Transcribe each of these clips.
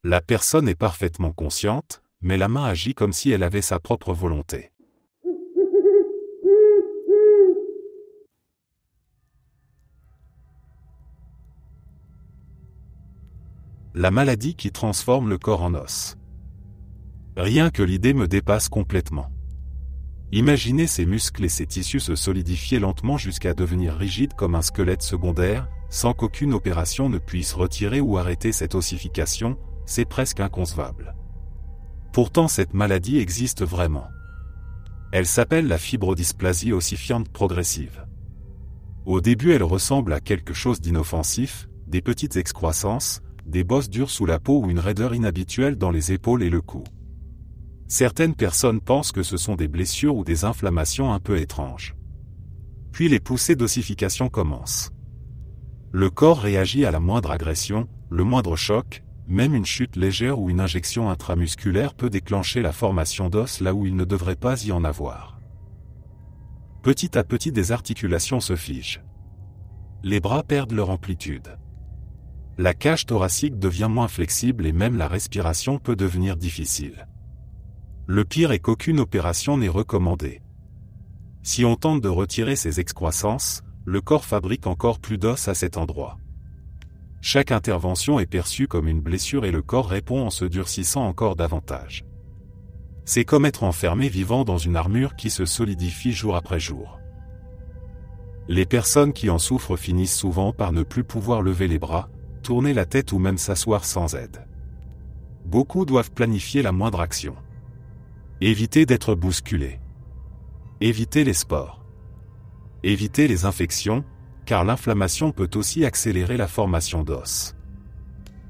La personne est parfaitement consciente, mais la main agit comme si elle avait sa propre volonté. La maladie qui transforme le corps en os. Rien que l'idée me dépasse complètement. Imaginez ces muscles et ces tissus se solidifier lentement jusqu'à devenir rigides comme un squelette secondaire, sans qu'aucune opération ne puisse retirer ou arrêter cette ossification, c'est presque inconcevable. Pourtant cette maladie existe vraiment. Elle s'appelle la fibrodysplasie ossifiante progressive. Au début elle ressemble à quelque chose d'inoffensif, des petites excroissances, des bosses dures sous la peau ou une raideur inhabituelle dans les épaules et le cou. Certaines personnes pensent que ce sont des blessures ou des inflammations un peu étranges. Puis les poussées d'ossification commencent. Le corps réagit à la moindre agression, le moindre choc, même une chute légère ou une injection intramusculaire peut déclencher la formation d'os là où il ne devrait pas y en avoir. Petit à petit des articulations se figent. Les bras perdent leur amplitude. La cage thoracique devient moins flexible et même la respiration peut devenir difficile. Le pire est qu'aucune opération n'est recommandée. Si on tente de retirer ces excroissances, le corps fabrique encore plus d'os à cet endroit. Chaque intervention est perçue comme une blessure et le corps répond en se durcissant encore davantage. C'est comme être enfermé vivant dans une armure qui se solidifie jour après jour. Les personnes qui en souffrent finissent souvent par ne plus pouvoir lever les bras, tourner la tête ou même s'asseoir sans aide. Beaucoup doivent planifier la moindre action. Éviter d'être bousculé. Éviter les sports. Éviter les infections, car l'inflammation peut aussi accélérer la formation d'os.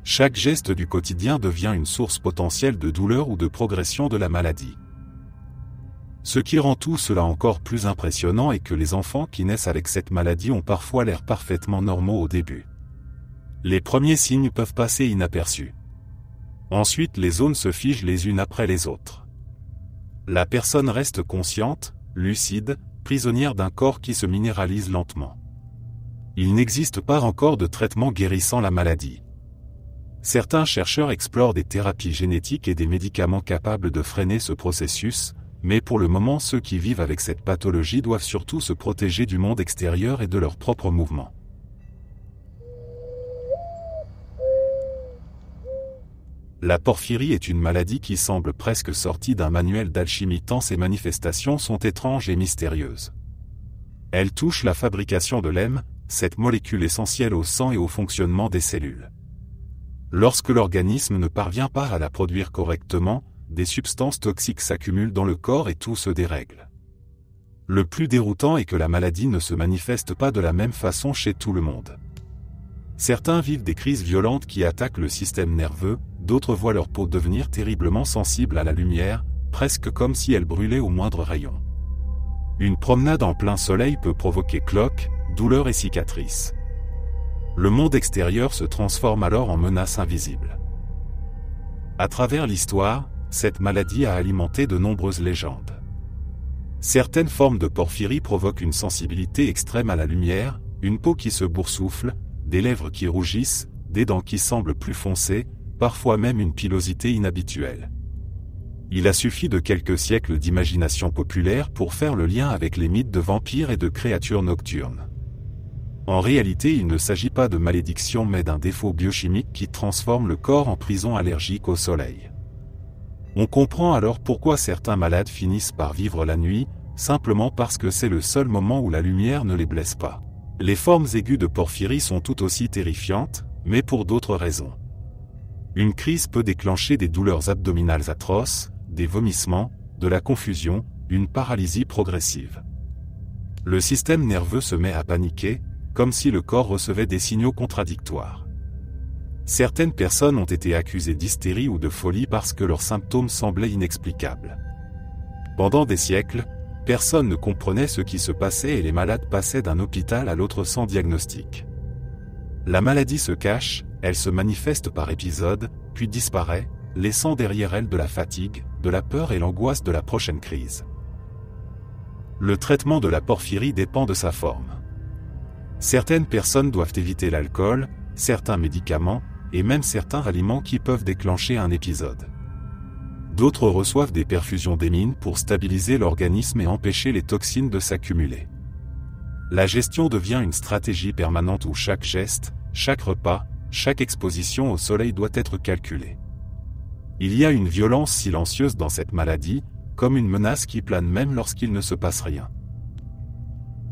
Chaque geste du quotidien devient une source potentielle de douleur ou de progression de la maladie. Ce qui rend tout cela encore plus impressionnant est que les enfants qui naissent avec cette maladie ont parfois l'air parfaitement normaux au début. Les premiers signes peuvent passer inaperçus. Ensuite les zones se figent les unes après les autres. La personne reste consciente, lucide, prisonnière d'un corps qui se minéralise lentement. Il n'existe pas encore de traitement guérissant la maladie. Certains chercheurs explorent des thérapies génétiques et des médicaments capables de freiner ce processus, mais pour le moment ceux qui vivent avec cette pathologie doivent surtout se protéger du monde extérieur et de leurs propres mouvements. La porphyrie est une maladie qui semble presque sortie d'un manuel d'alchimie tant ses manifestations sont étranges et mystérieuses. Elle touche la fabrication de l'hème, cette molécule essentielle au sang et au fonctionnement des cellules. Lorsque l'organisme ne parvient pas à la produire correctement, des substances toxiques s'accumulent dans le corps et tout se dérègle. Le plus déroutant est que la maladie ne se manifeste pas de la même façon chez tout le monde. Certains vivent des crises violentes qui attaquent le système nerveux, d'autres voient leur peau devenir terriblement sensible à la lumière, presque comme si elle brûlait au moindre rayon. Une promenade en plein soleil peut provoquer cloques, douleurs et cicatrices. Le monde extérieur se transforme alors en menace invisible. À travers l'histoire, cette maladie a alimenté de nombreuses légendes. Certaines formes de porphyrie provoquent une sensibilité extrême à la lumière, une peau qui se boursoufle, des lèvres qui rougissent, des dents qui semblent plus foncées, parfois même une pilosité inhabituelle. Il a suffi de quelques siècles d'imagination populaire pour faire le lien avec les mythes de vampires et de créatures nocturnes. En réalité, il ne s'agit pas de malédiction mais d'un défaut biochimique qui transforme le corps en prison allergique au soleil. On comprend alors pourquoi certains malades finissent par vivre la nuit, simplement parce que c'est le seul moment où la lumière ne les blesse pas. Les formes aiguës de porphyrie sont tout aussi terrifiantes, mais pour d'autres raisons. Une crise peut déclencher des douleurs abdominales atroces, des vomissements, de la confusion, une paralysie progressive. Le système nerveux se met à paniquer, comme si le corps recevait des signaux contradictoires. Certaines personnes ont été accusées d'hystérie ou de folie parce que leurs symptômes semblaient inexplicables. Pendant des siècles, personne ne comprenait ce qui se passait et les malades passaient d'un hôpital à l'autre sans diagnostic. La maladie se cache, elle se manifeste par épisodes, puis disparaît, laissant derrière elle de la fatigue, de la peur et l'angoisse de la prochaine crise. Le traitement de la porphyrie dépend de sa forme. Certaines personnes doivent éviter l'alcool, certains médicaments, et même certains aliments qui peuvent déclencher un épisode. D'autres reçoivent des perfusions d'émine pour stabiliser l'organisme et empêcher les toxines de s'accumuler. La gestion devient une stratégie permanente où chaque geste, chaque repas, chaque exposition au soleil doit être calculé. Il y a une violence silencieuse dans cette maladie, comme une menace qui plane même lorsqu'il ne se passe rien.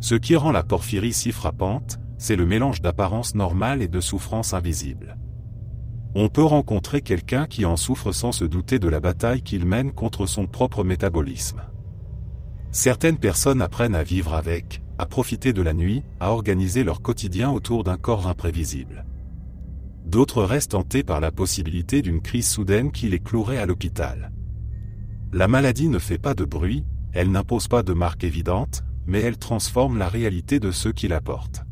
Ce qui rend la porphyrie si frappante, c'est le mélange d'apparence normale et de souffrance invisible. On peut rencontrer quelqu'un qui en souffre sans se douter de la bataille qu'il mène contre son propre métabolisme. Certaines personnes apprennent à vivre avec, à profiter de la nuit, à organiser leur quotidien autour d'un corps imprévisible. D'autres restent hantés par la possibilité d'une crise soudaine qui les clouerait à l'hôpital. La maladie ne fait pas de bruit, elle n'impose pas de marque évidente, mais elle transforme la réalité de ceux qui la portent.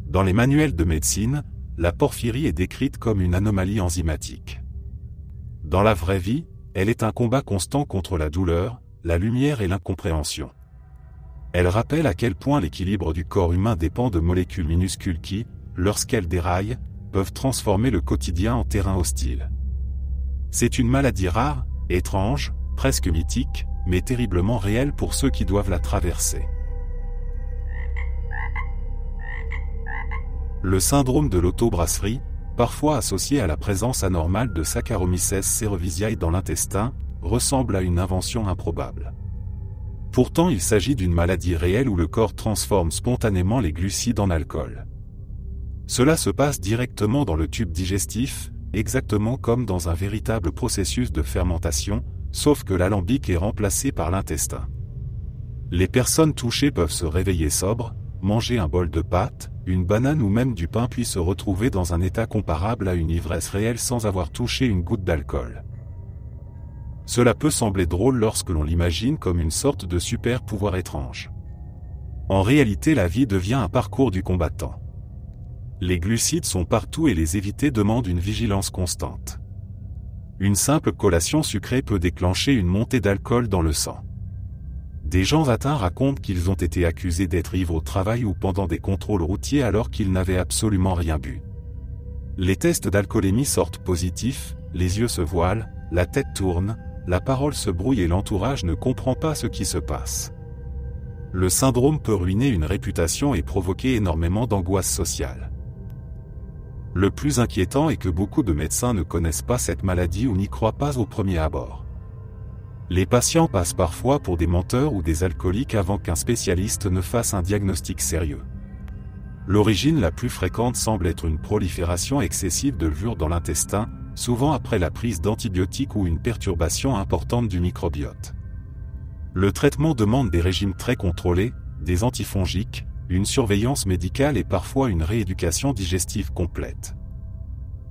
Dans les manuels de médecine, la porphyrie est décrite comme une anomalie enzymatique. Dans la vraie vie, elle est un combat constant contre la douleur, la lumière et l'incompréhension. Elle rappelle à quel point l'équilibre du corps humain dépend de molécules minuscules qui, lorsqu'elles déraillent, peuvent transformer le quotidien en terrain hostile. C'est une maladie rare, étrange, presque mythique, mais terriblement réelle pour ceux qui doivent la traverser. Le syndrome de l'autobrasserie, parfois associé à la présence anormale de Saccharomyces cerevisiae dans l'intestin, ressemble à une invention improbable. Pourtant il s'agit d'une maladie réelle où le corps transforme spontanément les glucides en alcool. Cela se passe directement dans le tube digestif, exactement comme dans un véritable processus de fermentation, sauf que l'alambic est remplacé par l'intestin. Les personnes touchées peuvent se réveiller sobres, manger un bol de pâtes, une banane ou même du pain puis se retrouver dans un état comparable à une ivresse réelle sans avoir touché une goutte d'alcool. Cela peut sembler drôle lorsque l'on l'imagine comme une sorte de super pouvoir étrange. En réalité, la vie devient un parcours du combattant. Les glucides sont partout et les éviter demande une vigilance constante. Une simple collation sucrée peut déclencher une montée d'alcool dans le sang. Des gens atteints racontent qu'ils ont été accusés d'être ivres au travail ou pendant des contrôles routiers alors qu'ils n'avaient absolument rien bu. Les tests d'alcoolémie sortent positifs, les yeux se voilent, la tête tourne, la parole se brouille et l'entourage ne comprend pas ce qui se passe. Le syndrome peut ruiner une réputation et provoquer énormément d'angoisse sociale. Le plus inquiétant est que beaucoup de médecins ne connaissent pas cette maladie ou n'y croient pas au premier abord. Les patients passent parfois pour des menteurs ou des alcooliques avant qu'un spécialiste ne fasse un diagnostic sérieux. L'origine la plus fréquente semble être une prolifération excessive de levure dans l'intestin, souvent après la prise d'antibiotiques ou une perturbation importante du microbiote. Le traitement demande des régimes très contrôlés, des antifongiques, une surveillance médicale et parfois une rééducation digestive complète.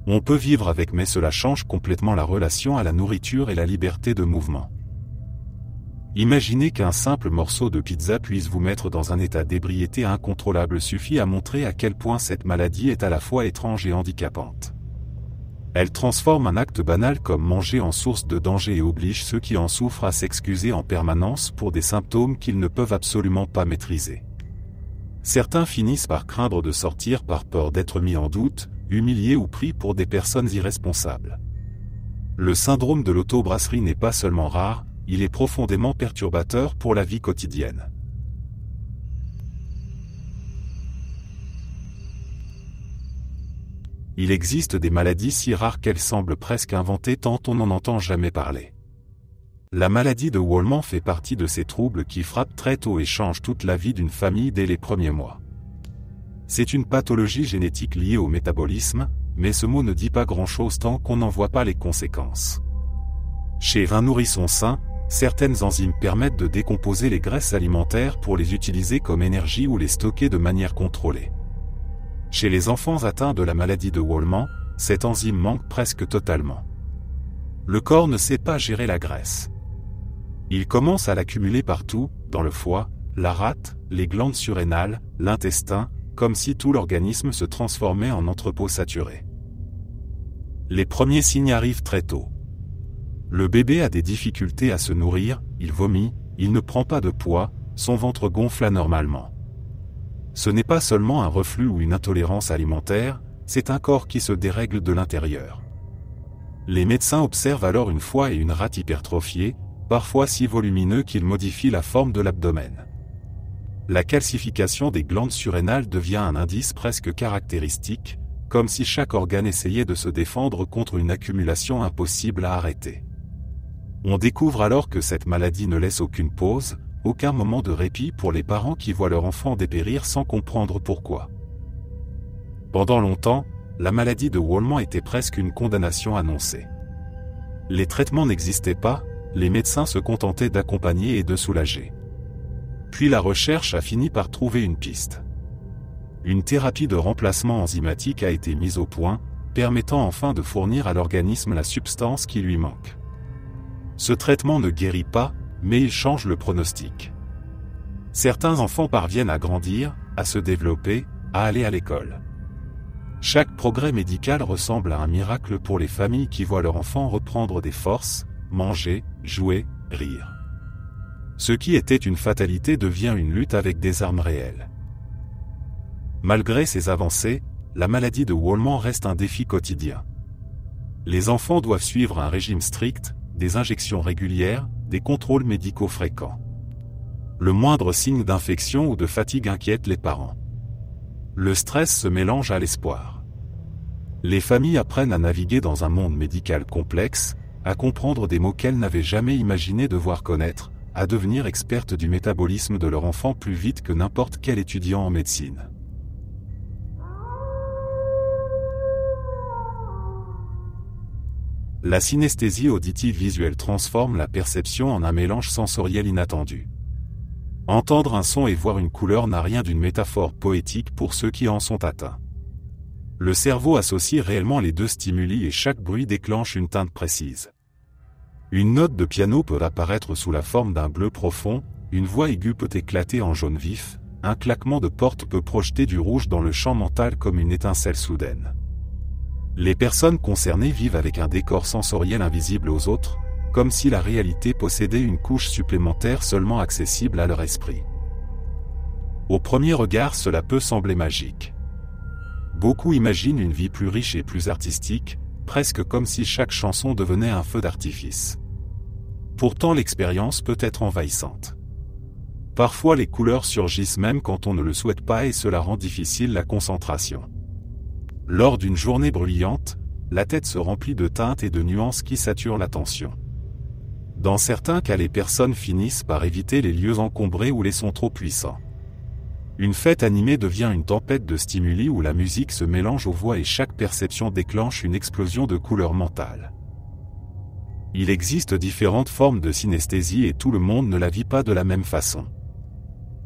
On peut vivre avec mais cela change complètement la relation à la nourriture et la liberté de mouvement. Imaginez qu'un simple morceau de pizza puisse vous mettre dans un état d'ébriété incontrôlable suffit à montrer à quel point cette maladie est à la fois étrange et handicapante. Elle transforme un acte banal comme manger en source de danger et oblige ceux qui en souffrent à s'excuser en permanence pour des symptômes qu'ils ne peuvent absolument pas maîtriser. Certains finissent par craindre de sortir par peur d'être mis en doute, humiliés ou pris pour des personnes irresponsables. Le syndrome de l'autobrasserie n'est pas seulement rare, il est profondément perturbateur pour la vie quotidienne. Il existe des maladies si rares qu'elles semblent presque inventées tant on n'en entend jamais parler. La maladie de Wolman fait partie de ces troubles qui frappent très tôt et changent toute la vie d'une famille dès les premiers mois. C'est une pathologie génétique liée au métabolisme, mais ce mot ne dit pas grand-chose tant qu'on n'en voit pas les conséquences. Chez un nourrisson sain, certaines enzymes permettent de décomposer les graisses alimentaires pour les utiliser comme énergie ou les stocker de manière contrôlée. Chez les enfants atteints de la maladie de Wolman, cette enzyme manque presque totalement. Le corps ne sait pas gérer la graisse. Il commence à l'accumuler partout, dans le foie, la rate, les glandes surrénales, l'intestin, comme si tout l'organisme se transformait en entrepôt saturé. Les premiers signes arrivent très tôt. Le bébé a des difficultés à se nourrir, il vomit, il ne prend pas de poids, son ventre gonfle anormalement. Ce n'est pas seulement un reflux ou une intolérance alimentaire, c'est un corps qui se dérègle de l'intérieur. Les médecins observent alors une foie et une rate hypertrophiées, parfois si volumineux qu'ils modifient la forme de l'abdomen. La calcification des glandes surrénales devient un indice presque caractéristique, comme si chaque organe essayait de se défendre contre une accumulation impossible à arrêter. On découvre alors que cette maladie ne laisse aucune pause, aucun moment de répit pour les parents qui voient leur enfant dépérir sans comprendre pourquoi. Pendant longtemps, la maladie de Wolman était presque une condamnation annoncée. Les traitements n'existaient pas, les médecins se contentaient d'accompagner et de soulager. Puis la recherche a fini par trouver une piste. Une thérapie de remplacement enzymatique a été mise au point, permettant enfin de fournir à l'organisme la substance qui lui manque. Ce traitement ne guérit pas, mais il change le pronostic. Certains enfants parviennent à grandir, à se développer, à aller à l'école. Chaque progrès médical ressemble à un miracle pour les familles qui voient leur enfant reprendre des forces, manger, jouer, rire. Ce qui était une fatalité devient une lutte avec des armes réelles. Malgré ces avancées, la maladie de Wolman reste un défi quotidien. Les enfants doivent suivre un régime strict, des injections régulières, des contrôles médicaux fréquents. Le moindre signe d'infection ou de fatigue inquiète les parents. Le stress se mélange à l'espoir. Les familles apprennent à naviguer dans un monde médical complexe, à comprendre des mots qu'elles n'avaient jamais imaginé devoir connaître, à devenir expertes du métabolisme de leur enfant plus vite que n'importe quel étudiant en médecine. La synesthésie auditive visuelle transforme la perception en un mélange sensoriel inattendu. Entendre un son et voir une couleur n'a rien d'une métaphore poétique pour ceux qui en sont atteints. Le cerveau associe réellement les deux stimuli et chaque bruit déclenche une teinte précise. Une note de piano peut apparaître sous la forme d'un bleu profond, une voix aiguë peut éclater en jaune vif, un claquement de porte peut projeter du rouge dans le champ mental comme une étincelle soudaine. Les personnes concernées vivent avec un décor sensoriel invisible aux autres, comme si la réalité possédait une couche supplémentaire seulement accessible à leur esprit. Au premier regard, cela peut sembler magique. Beaucoup imaginent une vie plus riche et plus artistique, presque comme si chaque chanson devenait un feu d'artifice. Pourtant, l'expérience peut être envahissante. Parfois, les couleurs surgissent même quand on ne le souhaite pas et cela rend difficile la concentration. Lors d'une journée bruyante, la tête se remplit de teintes et de nuances qui saturent l'attention. Dans certains cas, les personnes finissent par éviter les lieux encombrés ou les sons trop puissants. Une fête animée devient une tempête de stimuli où la musique se mélange aux voix et chaque perception déclenche une explosion de couleurs mentales. Il existe différentes formes de synesthésie et tout le monde ne la vit pas de la même façon.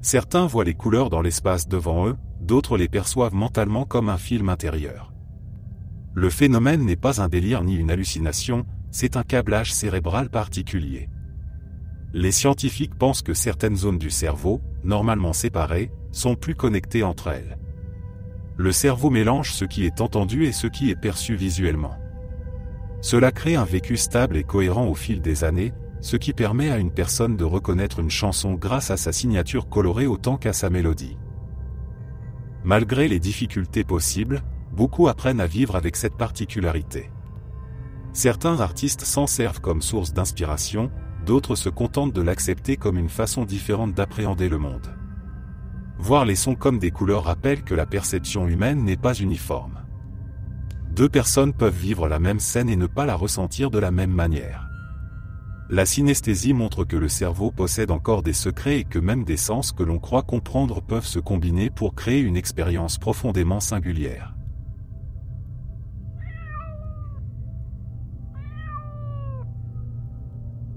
Certains voient les couleurs dans l'espace devant eux, d'autres les perçoivent mentalement comme un film intérieur. Le phénomène n'est pas un délire ni une hallucination, c'est un câblage cérébral particulier. Les scientifiques pensent que certaines zones du cerveau, normalement séparées, sont plus connectées entre elles. Le cerveau mélange ce qui est entendu et ce qui est perçu visuellement. Cela crée un vécu stable et cohérent au fil des années, ce qui permet à une personne de reconnaître une chanson grâce à sa signature colorée autant qu'à sa mélodie. Malgré les difficultés possibles, beaucoup apprennent à vivre avec cette particularité. Certains artistes s'en servent comme source d'inspiration, d'autres se contentent de l'accepter comme une façon différente d'appréhender le monde. Voir les sons comme des couleurs rappelle que la perception humaine n'est pas uniforme. Deux personnes peuvent vivre la même scène et ne pas la ressentir de la même manière. La synesthésie montre que le cerveau possède encore des secrets et que même des sens que l'on croit comprendre peuvent se combiner pour créer une expérience profondément singulière.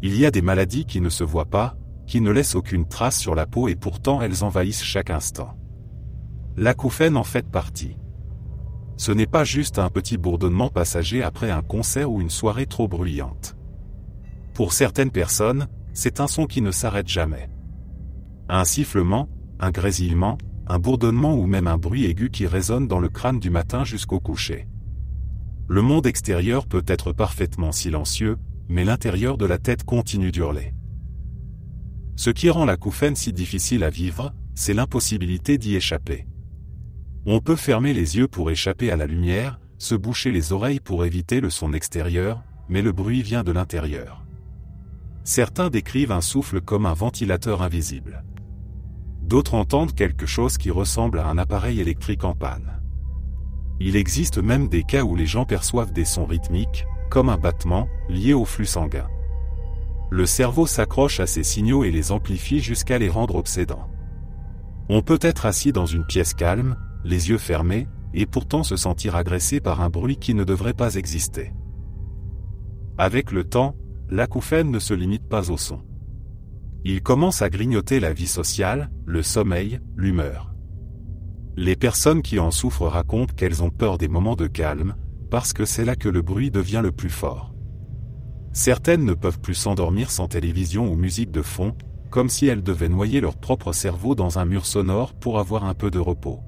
Il y a des maladies qui ne se voient pas, qui ne laissent aucune trace sur la peau et pourtant elles envahissent chaque instant. L'acouphène en fait partie. Ce n'est pas juste un petit bourdonnement passager après un concert ou une soirée trop bruyante. Pour certaines personnes, c'est un son qui ne s'arrête jamais. Un sifflement, un grésillement, un bourdonnement ou même un bruit aigu qui résonne dans le crâne du matin jusqu'au coucher. Le monde extérieur peut être parfaitement silencieux, mais l'intérieur de la tête continue d'hurler. Ce qui rend l'acouphène si difficile à vivre, c'est l'impossibilité d'y échapper. On peut fermer les yeux pour échapper à la lumière, se boucher les oreilles pour éviter le son extérieur, mais le bruit vient de l'intérieur. Certains décrivent un souffle comme un ventilateur invisible. D'autres entendent quelque chose qui ressemble à un appareil électrique en panne. Il existe même des cas où les gens perçoivent des sons rythmiques, comme un battement, lié au flux sanguin. Le cerveau s'accroche à ces signaux et les amplifie jusqu'à les rendre obsédants. On peut être assis dans une pièce calme, les yeux fermés, et pourtant se sentir agressé par un bruit qui ne devrait pas exister. Avec le temps, l'acouphène ne se limite pas au son. Il commence à grignoter la vie sociale, le sommeil, l'humeur. Les personnes qui en souffrent racontent qu'elles ont peur des moments de calme, parce que c'est là que le bruit devient le plus fort. Certaines ne peuvent plus s'endormir sans télévision ou musique de fond, comme si elles devaient noyer leur propre cerveau dans un mur sonore pour avoir un peu de repos.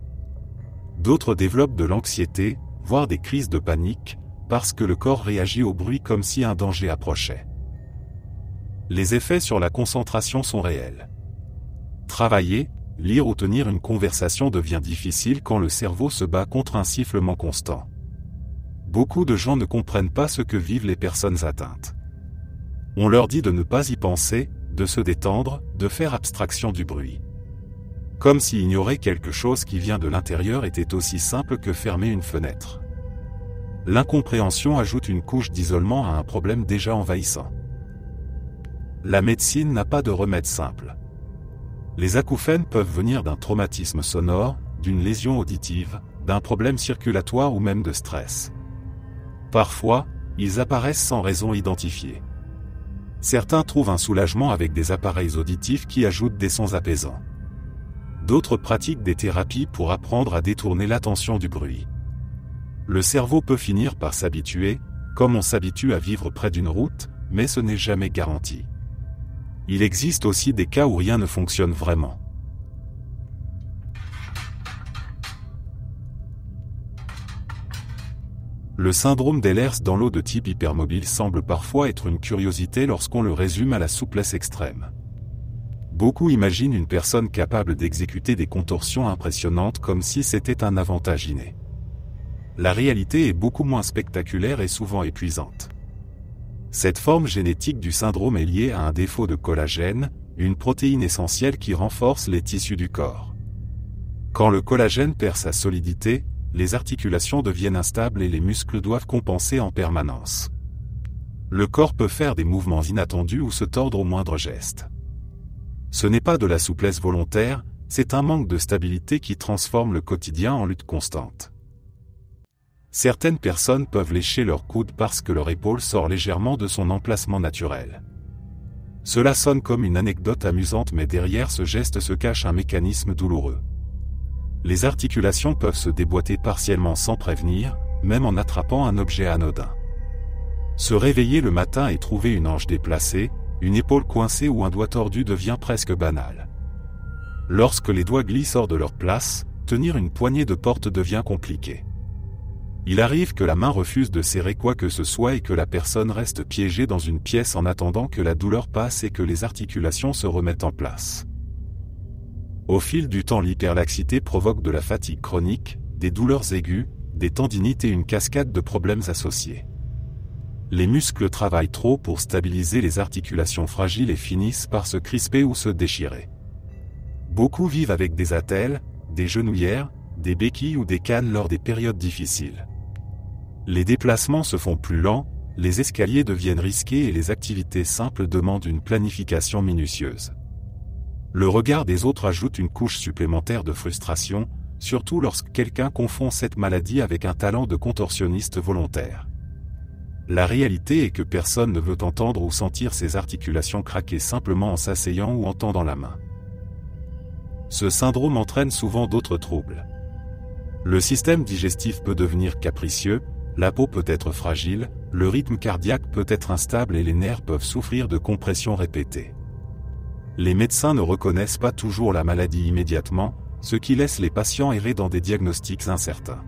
D'autres développent de l'anxiété, voire des crises de panique, parce que le corps réagit au bruit comme si un danger approchait. Les effets sur la concentration sont réels. Travailler, lire ou tenir une conversation devient difficile quand le cerveau se bat contre un sifflement constant. Beaucoup de gens ne comprennent pas ce que vivent les personnes atteintes. On leur dit de ne pas y penser, de se détendre, de faire abstraction du bruit. Comme si ignorer quelque chose qui vient de l'intérieur était aussi simple que fermer une fenêtre. L'incompréhension ajoute une couche d'isolement à un problème déjà envahissant. La médecine n'a pas de remède simple. Les acouphènes peuvent venir d'un traumatisme sonore, d'une lésion auditive, d'un problème circulatoire ou même de stress. Parfois, ils apparaissent sans raison identifiée. Certains trouvent un soulagement avec des appareils auditifs qui ajoutent des sons apaisants. D'autres pratiquent des thérapies pour apprendre à détourner l'attention du bruit. Le cerveau peut finir par s'habituer, comme on s'habitue à vivre près d'une route, mais ce n'est jamais garanti. Il existe aussi des cas où rien ne fonctionne vraiment. Le syndrome d'Ehlers dans l'eau de type hypermobile semble parfois être une curiosité lorsqu'on le résume à la souplesse extrême. Beaucoup imaginent une personne capable d'exécuter des contorsions impressionnantes comme si c'était un avantage inné. La réalité est beaucoup moins spectaculaire et souvent épuisante. Cette forme génétique du syndrome est liée à un défaut de collagène, une protéine essentielle qui renforce les tissus du corps. Quand le collagène perd sa solidité, les articulations deviennent instables et les muscles doivent compenser en permanence. Le corps peut faire des mouvements inattendus ou se tordre au moindre geste. Ce n'est pas de la souplesse volontaire, c'est un manque de stabilité qui transforme le quotidien en lutte constante. Certaines personnes peuvent lécher leur coude parce que leur épaule sort légèrement de son emplacement naturel. Cela sonne comme une anecdote amusante, mais derrière ce geste se cache un mécanisme douloureux. Les articulations peuvent se déboîter partiellement sans prévenir, même en attrapant un objet anodin. Se réveiller le matin et trouver une hanche déplacée, une épaule coincée ou un doigt tordu devient presque banal. Lorsque les doigts glissent hors de leur place, tenir une poignée de porte devient compliqué. Il arrive que la main refuse de serrer quoi que ce soit et que la personne reste piégée dans une pièce en attendant que la douleur passe et que les articulations se remettent en place. Au fil du temps, l'hyperlaxité provoque de la fatigue chronique, des douleurs aiguës, des tendinites et une cascade de problèmes associés. Les muscles travaillent trop pour stabiliser les articulations fragiles et finissent par se crisper ou se déchirer. Beaucoup vivent avec des attelles, des genouillères, des béquilles ou des cannes lors des périodes difficiles. Les déplacements se font plus lents, les escaliers deviennent risqués et les activités simples demandent une planification minutieuse. Le regard des autres ajoute une couche supplémentaire de frustration, surtout lorsque quelqu'un confond cette maladie avec un talent de contorsionniste volontaire. La réalité est que personne ne veut entendre ou sentir ses articulations craquer simplement en s'asseyant ou en tendant la main. Ce syndrome entraîne souvent d'autres troubles. Le système digestif peut devenir capricieux, la peau peut être fragile, le rythme cardiaque peut être instable et les nerfs peuvent souffrir de compressions répétées. Les médecins ne reconnaissent pas toujours la maladie immédiatement, ce qui laisse les patients errer dans des diagnostics incertains.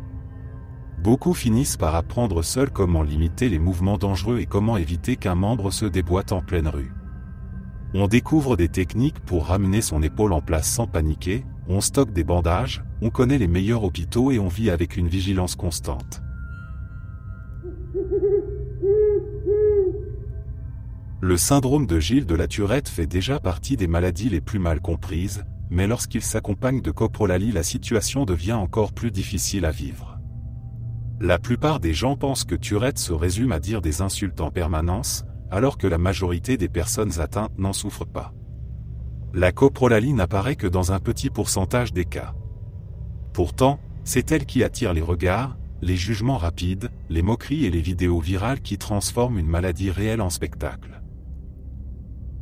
Beaucoup finissent par apprendre seuls comment limiter les mouvements dangereux et comment éviter qu'un membre se déboîte en pleine rue. On découvre des techniques pour ramener son épaule en place sans paniquer, on stocke des bandages, on connaît les meilleurs hôpitaux et on vit avec une vigilance constante. Le syndrome de Gilles de la Tourette fait déjà partie des maladies les plus mal comprises, mais lorsqu'il s'accompagne de coprolalie, la situation devient encore plus difficile à vivre. La plupart des gens pensent que Tourette se résume à dire des insultes en permanence, alors que la majorité des personnes atteintes n'en souffrent pas. La coprolalie n'apparaît que dans un petit pourcentage des cas. Pourtant, c'est elle qui attire les regards, les jugements rapides, les moqueries et les vidéos virales qui transforment une maladie réelle en spectacle.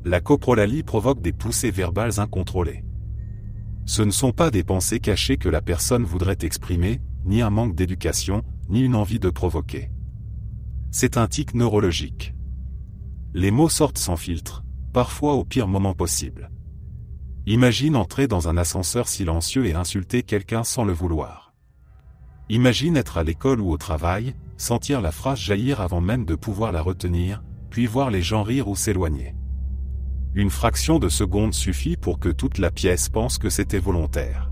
La coprolalie provoque des poussées verbales incontrôlées. Ce ne sont pas des pensées cachées que la personne voudrait exprimer, ni un manque d'éducation, ni une envie de provoquer. C'est un tic neurologique. Les mots sortent sans filtre, parfois au pire moment possible. Imagine entrer dans un ascenseur silencieux et insulter quelqu'un sans le vouloir. Imagine être à l'école ou au travail, sentir la phrase jaillir avant même de pouvoir la retenir, puis voir les gens rire ou s'éloigner. Une fraction de seconde suffit pour que toute la pièce pense que c'était volontaire.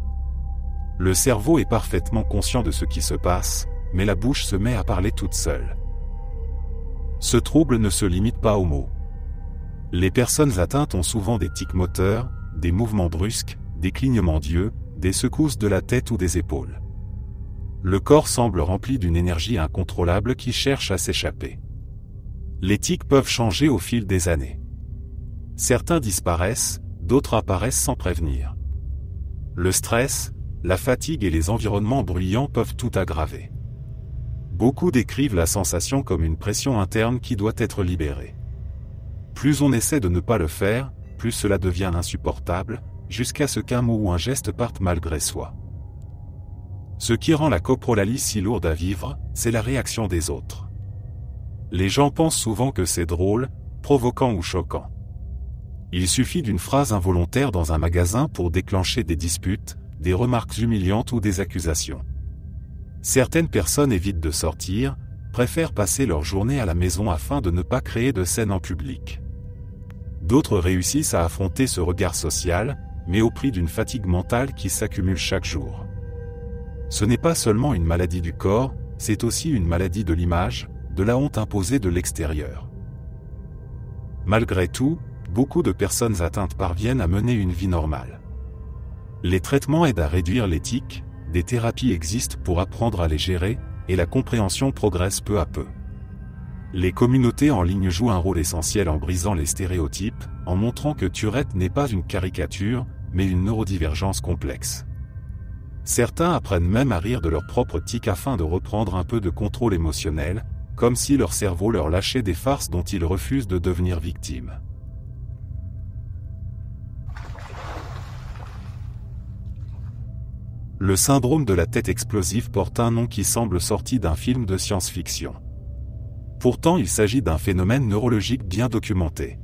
Le cerveau est parfaitement conscient de ce qui se passe, mais la bouche se met à parler toute seule. Ce trouble ne se limite pas aux mots. Les personnes atteintes ont souvent des tics moteurs, des mouvements brusques, des clignements d'yeux, des secousses de la tête ou des épaules. Le corps semble rempli d'une énergie incontrôlable qui cherche à s'échapper. Les tics peuvent changer au fil des années. Certains disparaissent, d'autres apparaissent sans prévenir. Le stress, la fatigue et les environnements bruyants peuvent tout aggraver. Beaucoup décrivent la sensation comme une pression interne qui doit être libérée. Plus on essaie de ne pas le faire, plus cela devient insupportable, jusqu'à ce qu'un mot ou un geste parte malgré soi. Ce qui rend la coprolalie si lourde à vivre, c'est la réaction des autres. Les gens pensent souvent que c'est drôle, provoquant ou choquant. Il suffit d'une phrase involontaire dans un magasin pour déclencher des disputes, des remarques humiliantes ou des accusations. Certaines personnes évitent de sortir, préfèrent passer leur journée à la maison afin de ne pas créer de scènes en public. D'autres réussissent à affronter ce regard social, mais au prix d'une fatigue mentale qui s'accumule chaque jour. Ce n'est pas seulement une maladie du corps, c'est aussi une maladie de l'image, de la honte imposée de l'extérieur. Malgré tout, beaucoup de personnes atteintes parviennent à mener une vie normale. Les traitements aident à réduire les tics, des thérapies existent pour apprendre à les gérer, et la compréhension progresse peu à peu. Les communautés en ligne jouent un rôle essentiel en brisant les stéréotypes, en montrant que Tourette n'est pas une caricature, mais une neurodivergence complexe. Certains apprennent même à rire de leur propre tic afin de reprendre un peu de contrôle émotionnel, comme si leur cerveau leur lâchait des farces dont ils refusent de devenir victimes. Le syndrome de la tête explosive porte un nom qui semble sorti d'un film de science-fiction. Pourtant, il s'agit d'un phénomène neurologique bien documenté.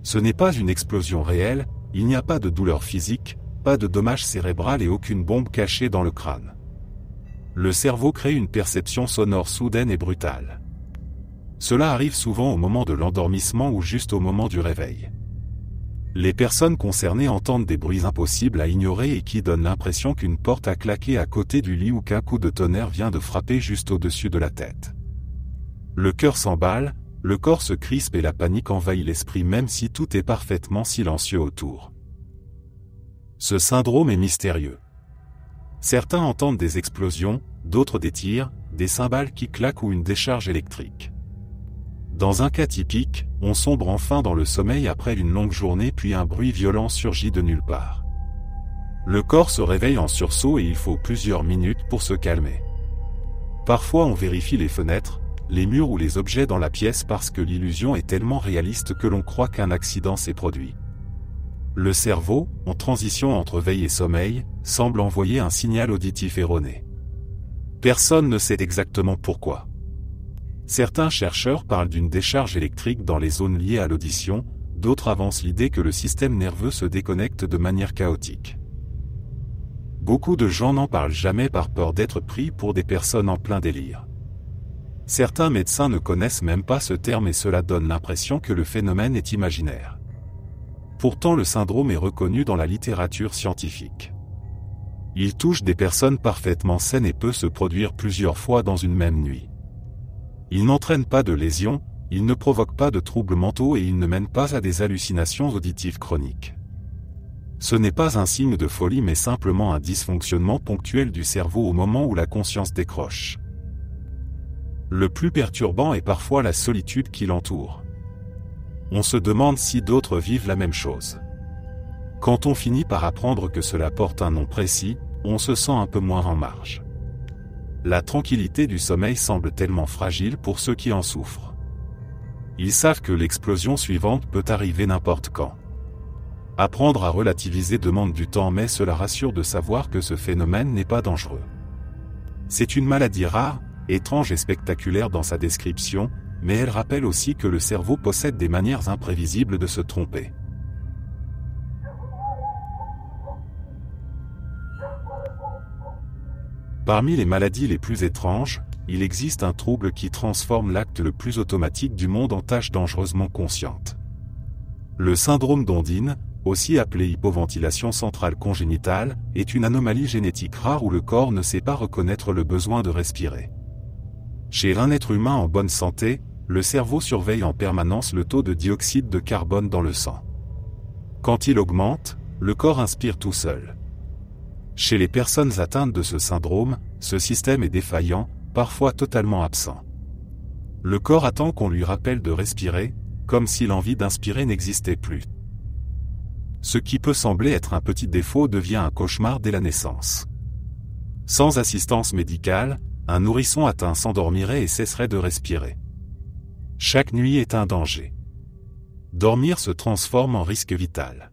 Ce n'est pas une explosion réelle, il n'y a pas de douleur physique, pas de dommage cérébral et aucune bombe cachée dans le crâne. Le cerveau crée une perception sonore soudaine et brutale. Cela arrive souvent au moment de l'endormissement ou juste au moment du réveil. Les personnes concernées entendent des bruits impossibles à ignorer et qui donnent l'impression qu'une porte a claqué à côté du lit ou qu'un coup de tonnerre vient de frapper juste au-dessus de la tête. Le cœur s'emballe, le corps se crispe et la panique envahit l'esprit même si tout est parfaitement silencieux autour. Ce syndrome est mystérieux. Certains entendent des explosions, d'autres des tirs, des cymbales qui claquent ou une décharge électrique. Dans un cas typique, on sombre enfin dans le sommeil après une longue journée puis un bruit violent surgit de nulle part. Le corps se réveille en sursaut et il faut plusieurs minutes pour se calmer. Parfois on vérifie les fenêtres, les murs ou les objets dans la pièce parce que l'illusion est tellement réaliste que l'on croit qu'un accident s'est produit. Le cerveau, en transition entre veille et sommeil, semble envoyer un signal auditif erroné. Personne ne sait exactement pourquoi. Certains chercheurs parlent d'une décharge électrique dans les zones liées à l'audition, d'autres avancent l'idée que le système nerveux se déconnecte de manière chaotique. Beaucoup de gens n'en parlent jamais par peur d'être pris pour des personnes en plein délire. Certains médecins ne connaissent même pas ce terme et cela donne l'impression que le phénomène est imaginaire. Pourtant le syndrome est reconnu dans la littérature scientifique. Il touche des personnes parfaitement saines et peut se produire plusieurs fois dans une même nuit. Il n'entraîne pas de lésions, il ne provoque pas de troubles mentaux et il ne mène pas à des hallucinations auditives chroniques. Ce n'est pas un signe de folie mais simplement un dysfonctionnement ponctuel du cerveau au moment où la conscience décroche. Le plus perturbant est parfois la solitude qui l'entoure. On se demande si d'autres vivent la même chose. Quand on finit par apprendre que cela porte un nom précis, on se sent un peu moins en marge. La tranquillité du sommeil semble tellement fragile pour ceux qui en souffrent. Ils savent que l'explosion suivante peut arriver n'importe quand. Apprendre à relativiser demande du temps mais cela rassure de savoir que ce phénomène n'est pas dangereux. C'est une maladie rare, étrange et spectaculaire dans sa description, mais elle rappelle aussi que le cerveau possède des manières imprévisibles de se tromper. Parmi les maladies les plus étranges, il existe un trouble qui transforme l'acte le plus automatique du monde en tâche dangereusement consciente. Le syndrome d'Ondine, aussi appelé hypoventilation centrale congénitale, est une anomalie génétique rare où le corps ne sait pas reconnaître le besoin de respirer. Chez un être humain en bonne santé, le cerveau surveille en permanence le taux de dioxyde de carbone dans le sang. Quand il augmente, le corps inspire tout seul. Chez les personnes atteintes de ce syndrome, ce système est défaillant, parfois totalement absent. Le corps attend qu'on lui rappelle de respirer, comme si l'envie d'inspirer n'existait plus. Ce qui peut sembler être un petit défaut devient un cauchemar dès la naissance. Sans assistance médicale, un nourrisson atteint s'endormirait et cesserait de respirer. Chaque nuit est un danger. Dormir se transforme en risque vital.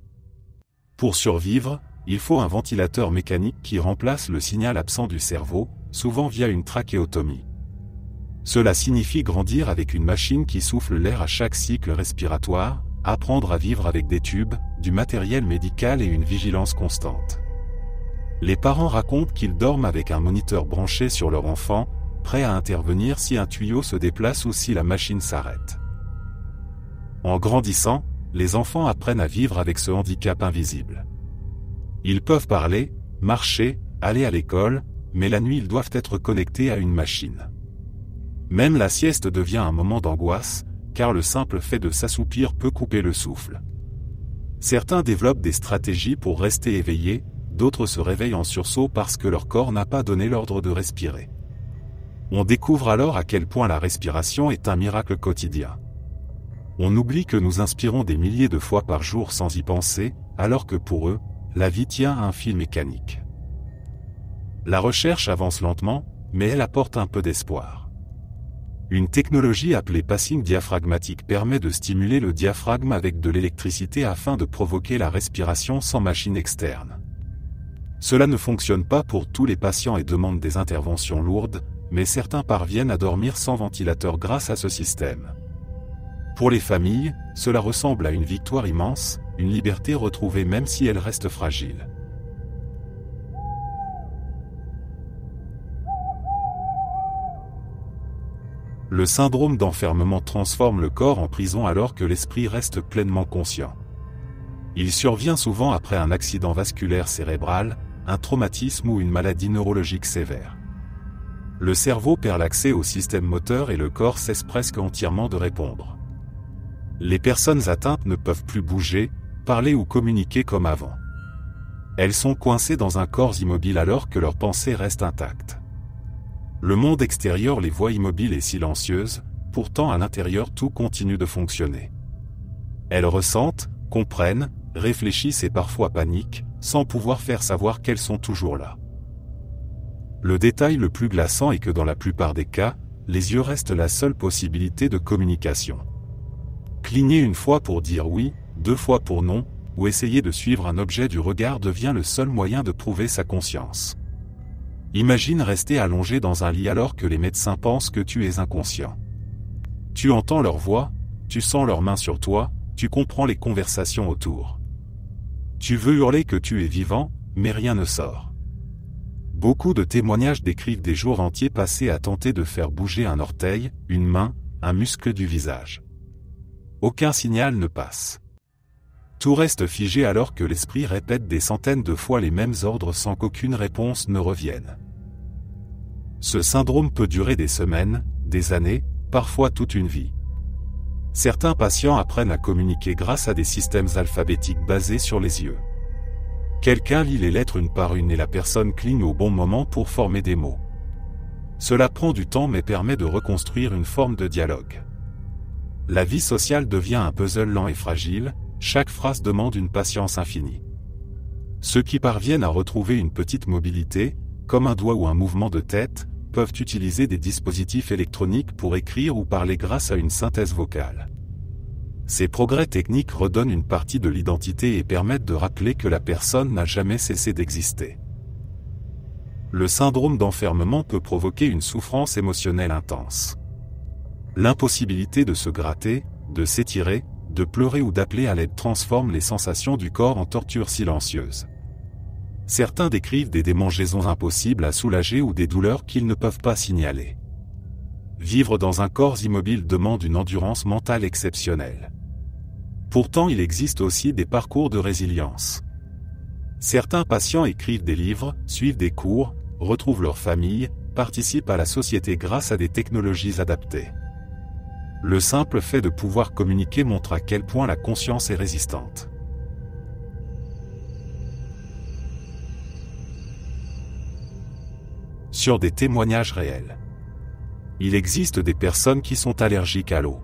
Pour survivre, il faut un ventilateur mécanique qui remplace le signal absent du cerveau, souvent via une trachéotomie. Cela signifie grandir avec une machine qui souffle l'air à chaque cycle respiratoire, apprendre à vivre avec des tubes, du matériel médical et une vigilance constante. Les parents racontent qu'ils dorment avec un moniteur branché sur leur enfant, prêt à intervenir si un tuyau se déplace ou si la machine s'arrête. En grandissant, les enfants apprennent à vivre avec ce handicap invisible. Ils peuvent parler, marcher, aller à l'école, mais la nuit ils doivent être connectés à une machine. Même la sieste devient un moment d'angoisse, car le simple fait de s'assoupir peut couper le souffle. Certains développent des stratégies pour rester éveillés, d'autres se réveillent en sursaut parce que leur corps n'a pas donné l'ordre de respirer. On découvre alors à quel point la respiration est un miracle quotidien. On oublie que nous inspirons des milliers de fois par jour sans y penser, alors que pour eux, la vie tient à un fil mécanique. La recherche avance lentement, mais elle apporte un peu d'espoir. Une technologie appelée passing diaphragmatique permet de stimuler le diaphragme avec de l'électricité afin de provoquer la respiration sans machine externe. Cela ne fonctionne pas pour tous les patients et demande des interventions lourdes, mais certains parviennent à dormir sans ventilateur grâce à ce système. Pour les familles, cela ressemble à une victoire immense, une liberté retrouvée même si elle reste fragile. Le syndrome d'enfermement transforme le corps en prison alors que l'esprit reste pleinement conscient. Il survient souvent après un accident vasculaire cérébral, un traumatisme ou une maladie neurologique sévère. Le cerveau perd l'accès au système moteur et le corps cesse presque entièrement de répondre. Les personnes atteintes ne peuvent plus bouger, parler ou communiquer comme avant. Elles sont coincées dans un corps immobile alors que leurs pensées restent intactes. Le monde extérieur les voit immobiles et silencieuses, pourtant à l'intérieur tout continue de fonctionner. Elles ressentent, comprennent, réfléchissent et parfois paniquent, sans pouvoir faire savoir qu'elles sont toujours là. Le détail le plus glaçant est que dans la plupart des cas, les yeux restent la seule possibilité de communication. Cligner une fois pour dire oui, 2 fois pour non, ou essayer de suivre un objet du regard devient le seul moyen de prouver sa conscience. Imagine rester allongé dans un lit alors que les médecins pensent que tu es inconscient. Tu entends leur voix, tu sens leurs mains sur toi, tu comprends les conversations autour. Tu veux hurler que tu es vivant, mais rien ne sort. Beaucoup de témoignages décrivent des jours entiers passés à tenter de faire bouger un orteil, une main, un muscle du visage. Aucun signal ne passe. Tout reste figé alors que l'esprit répète des centaines de fois les mêmes ordres sans qu'aucune réponse ne revienne. Ce syndrome peut durer des semaines, des années, parfois toute une vie. Certains patients apprennent à communiquer grâce à des systèmes alphabétiques basés sur les yeux. Quelqu'un lit les lettres une par une et la personne cligne au bon moment pour former des mots. Cela prend du temps mais permet de reconstruire une forme de dialogue. La vie sociale devient un puzzle lent et fragile, chaque phrase demande une patience infinie. Ceux qui parviennent à retrouver une petite mobilité, comme un doigt ou un mouvement de tête, peuvent utiliser des dispositifs électroniques pour écrire ou parler grâce à une synthèse vocale. Ces progrès techniques redonnent une partie de l'identité et permettent de rappeler que la personne n'a jamais cessé d'exister. Le syndrome d'enfermement peut provoquer une souffrance émotionnelle intense. L'impossibilité de se gratter, de s'étirer, de pleurer ou d'appeler à l'aide transforme les sensations du corps en torture silencieuse. Certains décrivent des démangeaisons impossibles à soulager ou des douleurs qu'ils ne peuvent pas signaler. Vivre dans un corps immobile demande une endurance mentale exceptionnelle. Pourtant, il existe aussi des parcours de résilience. Certains patients écrivent des livres, suivent des cours, retrouvent leur famille, participent à la société grâce à des technologies adaptées. Le simple fait de pouvoir communiquer montre à quel point la conscience est résistante. Sur des témoignages réels. Il existe des personnes qui sont allergiques à l'eau.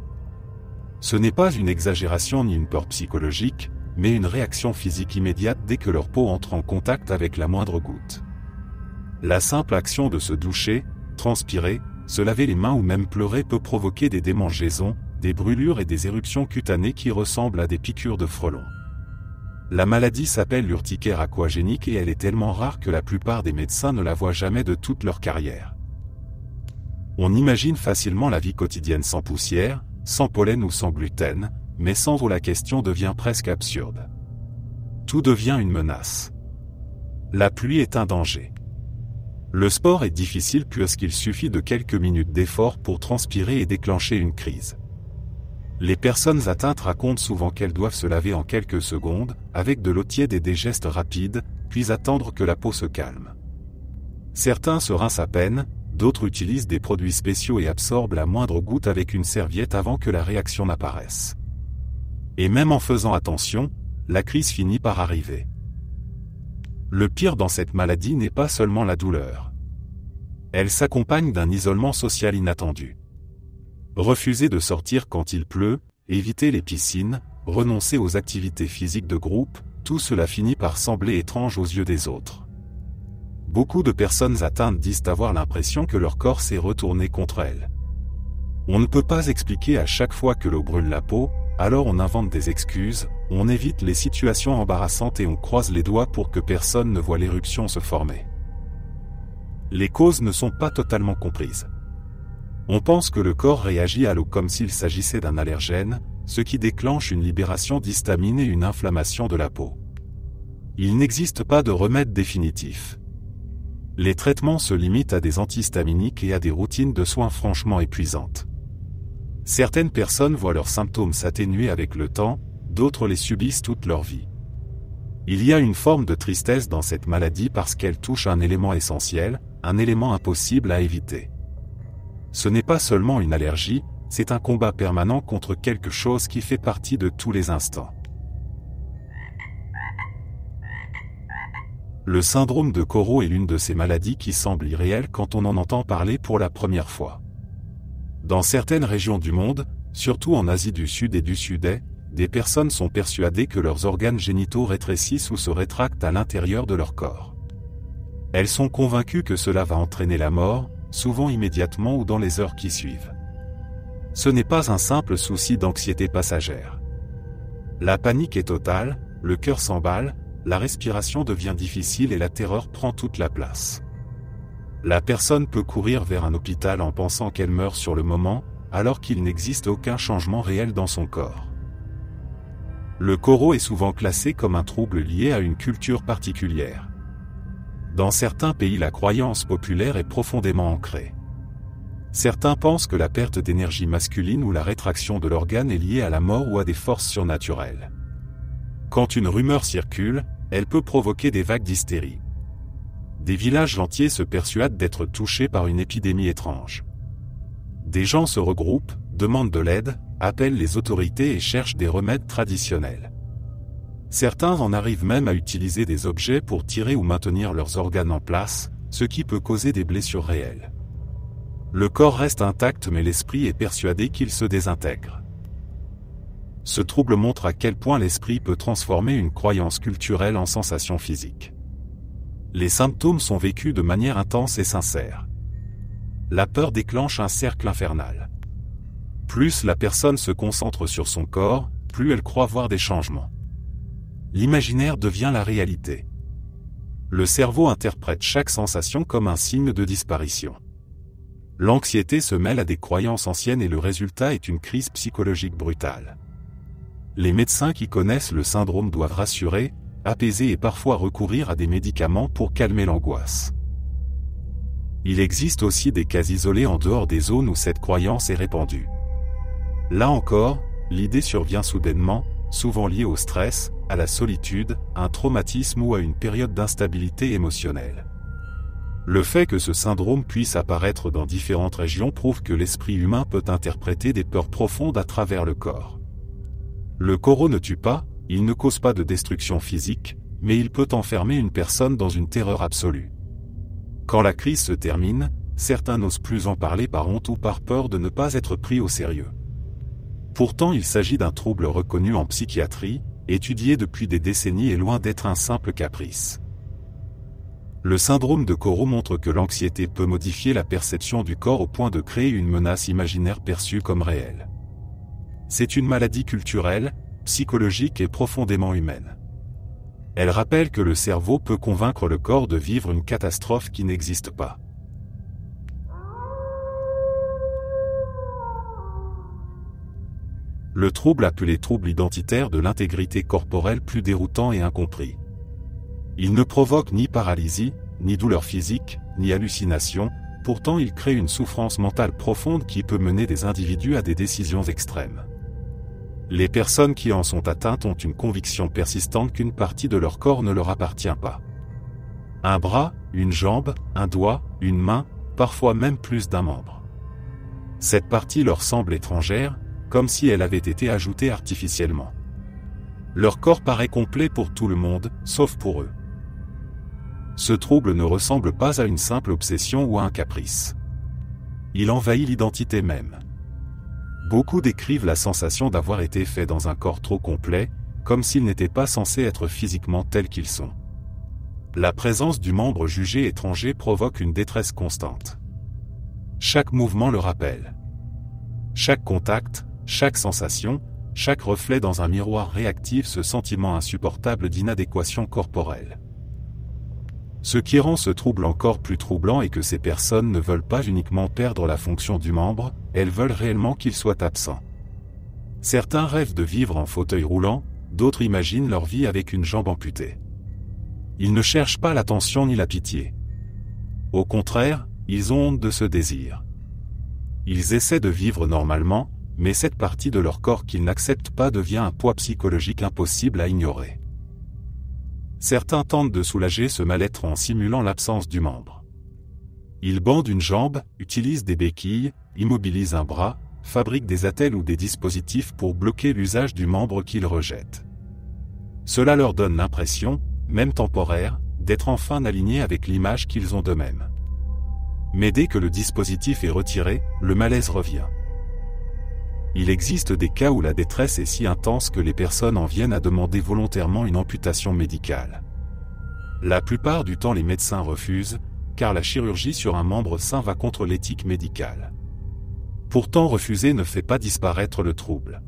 Ce n'est pas une exagération ni une peur psychologique, mais une réaction physique immédiate dès que leur peau entre en contact avec la moindre goutte. La simple action de se doucher, transpirer, se laver les mains ou même pleurer peut provoquer des démangeaisons, des brûlures et des éruptions cutanées qui ressemblent à des piqûres de frelons. La maladie s'appelle l'urticaire aquagénique et elle est tellement rare que la plupart des médecins ne la voient jamais de toute leur carrière. On imagine facilement la vie quotidienne sans poussière, sans pollen ou sans gluten, mais sans eau la question devient presque absurde. Tout devient une menace. La pluie est un danger. Le sport est difficile puisqu'il suffit de quelques minutes d'effort pour transpirer et déclencher une crise. Les personnes atteintes racontent souvent qu'elles doivent se laver en quelques secondes, avec de l'eau tiède et des gestes rapides, puis attendre que la peau se calme. Certains se rincent à peine, d'autres utilisent des produits spéciaux et absorbent la moindre goutte avec une serviette avant que la réaction n'apparaisse. Et même en faisant attention, la crise finit par arriver. Le pire dans cette maladie n'est pas seulement la douleur. Elle s'accompagne d'un isolement social inattendu. Refuser de sortir quand il pleut, éviter les piscines, renoncer aux activités physiques de groupe, tout cela finit par sembler étrange aux yeux des autres. Beaucoup de personnes atteintes disent avoir l'impression que leur corps s'est retourné contre elles. On ne peut pas expliquer à chaque fois que l'eau brûle la peau, alors on invente des excuses, on évite les situations embarrassantes et on croise les doigts pour que personne ne voie l'éruption se former. Les causes ne sont pas totalement comprises. On pense que le corps réagit à l'eau comme s'il s'agissait d'un allergène, ce qui déclenche une libération d'histamine et une inflammation de la peau. Il n'existe pas de remède définitif. Les traitements se limitent à des antihistaminiques et à des routines de soins franchement épuisantes. Certaines personnes voient leurs symptômes s'atténuer avec le temps, d'autres les subissent toute leur vie. Il y a une forme de tristesse dans cette maladie parce qu'elle touche un élément essentiel, un élément impossible à éviter. Ce n'est pas seulement une allergie, c'est un combat permanent contre quelque chose qui fait partie de tous les instants. Le syndrome de Coro est l'une de ces maladies qui semblent irréelles quand on en entend parler pour la première fois. Dans certaines régions du monde, surtout en Asie du Sud et du Sud-Est, des personnes sont persuadées que leurs organes génitaux rétrécissent ou se rétractent à l'intérieur de leur corps. Elles sont convaincues que cela va entraîner la mort, souvent immédiatement ou dans les heures qui suivent. Ce n'est pas un simple souci d'anxiété passagère. La panique est totale, le cœur s'emballe, la respiration devient difficile et la terreur prend toute la place. La personne peut courir vers un hôpital en pensant qu'elle meurt sur le moment, alors qu'il n'existe aucun changement réel dans son corps. Le Coro est souvent classé comme un trouble lié à une culture particulière. Dans certains pays, la croyance populaire est profondément ancrée. Certains pensent que la perte d'énergie masculine ou la rétraction de l'organe est liée à la mort ou à des forces surnaturelles. Quand une rumeur circule, elle peut provoquer des vagues d'hystérie. Des villages entiers se persuadent d'être touchés par une épidémie étrange. Des gens se regroupent, demandent de l'aide, appellent les autorités et cherchent des remèdes traditionnels. Certains en arrivent même à utiliser des objets pour tirer ou maintenir leurs organes en place, ce qui peut causer des blessures réelles. Le corps reste intact mais l'esprit est persuadé qu'il se désintègre. Ce trouble montre à quel point l'esprit peut transformer une croyance culturelle en sensation physique. Les symptômes sont vécus de manière intense et sincère. La peur déclenche un cercle infernal. Plus la personne se concentre sur son corps, plus elle croit voir des changements. L'imaginaire devient la réalité. Le cerveau interprète chaque sensation comme un signe de disparition. L'anxiété se mêle à des croyances anciennes et le résultat est une crise psychologique brutale. Les médecins qui connaissent le syndrome doivent rassurer, apaiser et parfois recourir à des médicaments pour calmer l'angoisse. Il existe aussi des cas isolés en dehors des zones où cette croyance est répandue. Là encore, l'idée survient soudainement, souvent liée au stress, à la solitude, à un traumatisme ou à une période d'instabilité émotionnelle. Le fait que ce syndrome puisse apparaître dans différentes régions prouve que l'esprit humain peut interpréter des peurs profondes à travers le corps. Le coro ne tue pas, il ne cause pas de destruction physique, mais il peut enfermer une personne dans une terreur absolue. Quand la crise se termine, certains n'osent plus en parler par honte ou par peur de ne pas être pris au sérieux. Pourtant il s'agit d'un trouble reconnu en psychiatrie, étudié depuis des décennies et loin d'être un simple caprice. Le syndrome de Coro montre que l'anxiété peut modifier la perception du corps au point de créer une menace imaginaire perçue comme réelle. C'est une maladie culturelle, psychologique et profondément humaine. Elle rappelle que le cerveau peut convaincre le corps de vivre une catastrophe qui n'existe pas. Le trouble appelé trouble identitaire de l'intégrité corporelle plus déroutant et incompris. Il ne provoque ni paralysie, ni douleur physique, ni hallucination, pourtant il crée une souffrance mentale profonde qui peut mener des individus à des décisions extrêmes. Les personnes qui en sont atteintes ont une conviction persistante qu'une partie de leur corps ne leur appartient pas. Un bras, une jambe, un doigt, une main, parfois même plus d'un membre. Cette partie leur semble étrangère, comme si elle avait été ajoutée artificiellement. Leur corps paraît complet pour tout le monde, sauf pour eux. Ce trouble ne ressemble pas à une simple obsession ou à un caprice. Il envahit l'identité même. Beaucoup décrivent la sensation d'avoir été fait dans un corps trop complet, comme s'ils n'étaient pas censés être physiquement tels qu'ils sont. La présence du membre jugé étranger provoque une détresse constante. Chaque mouvement le rappelle. Chaque contact, chaque sensation, chaque reflet dans un miroir réactive ce sentiment insupportable d'inadéquation corporelle. Ce qui rend ce trouble encore plus troublant est que ces personnes ne veulent pas uniquement perdre la fonction du membre, elles veulent réellement qu'il soit absent. Certains rêvent de vivre en fauteuil roulant, d'autres imaginent leur vie avec une jambe amputée. Ils ne cherchent pas l'attention ni la pitié. Au contraire, ils ont honte de ce désir. Ils essaient de vivre normalement, mais cette partie de leur corps qu'ils n'acceptent pas devient un poids psychologique impossible à ignorer. Certains tentent de soulager ce mal-être en simulant l'absence du membre. Ils bandent une jambe, utilisent des béquilles, immobilisent un bras, fabriquent des attelles ou des dispositifs pour bloquer l'usage du membre qu'ils rejettent. Cela leur donne l'impression, même temporaire, d'être enfin alignés avec l'image qu'ils ont d'eux-mêmes. Mais dès que le dispositif est retiré, le malaise revient. Il existe des cas où la détresse est si intense que les personnes en viennent à demander volontairement une amputation médicale. La plupart du temps les médecins refusent, car la chirurgie sur un membre sain va contre l'éthique médicale. Pourtant refuser ne fait pas disparaître le trouble.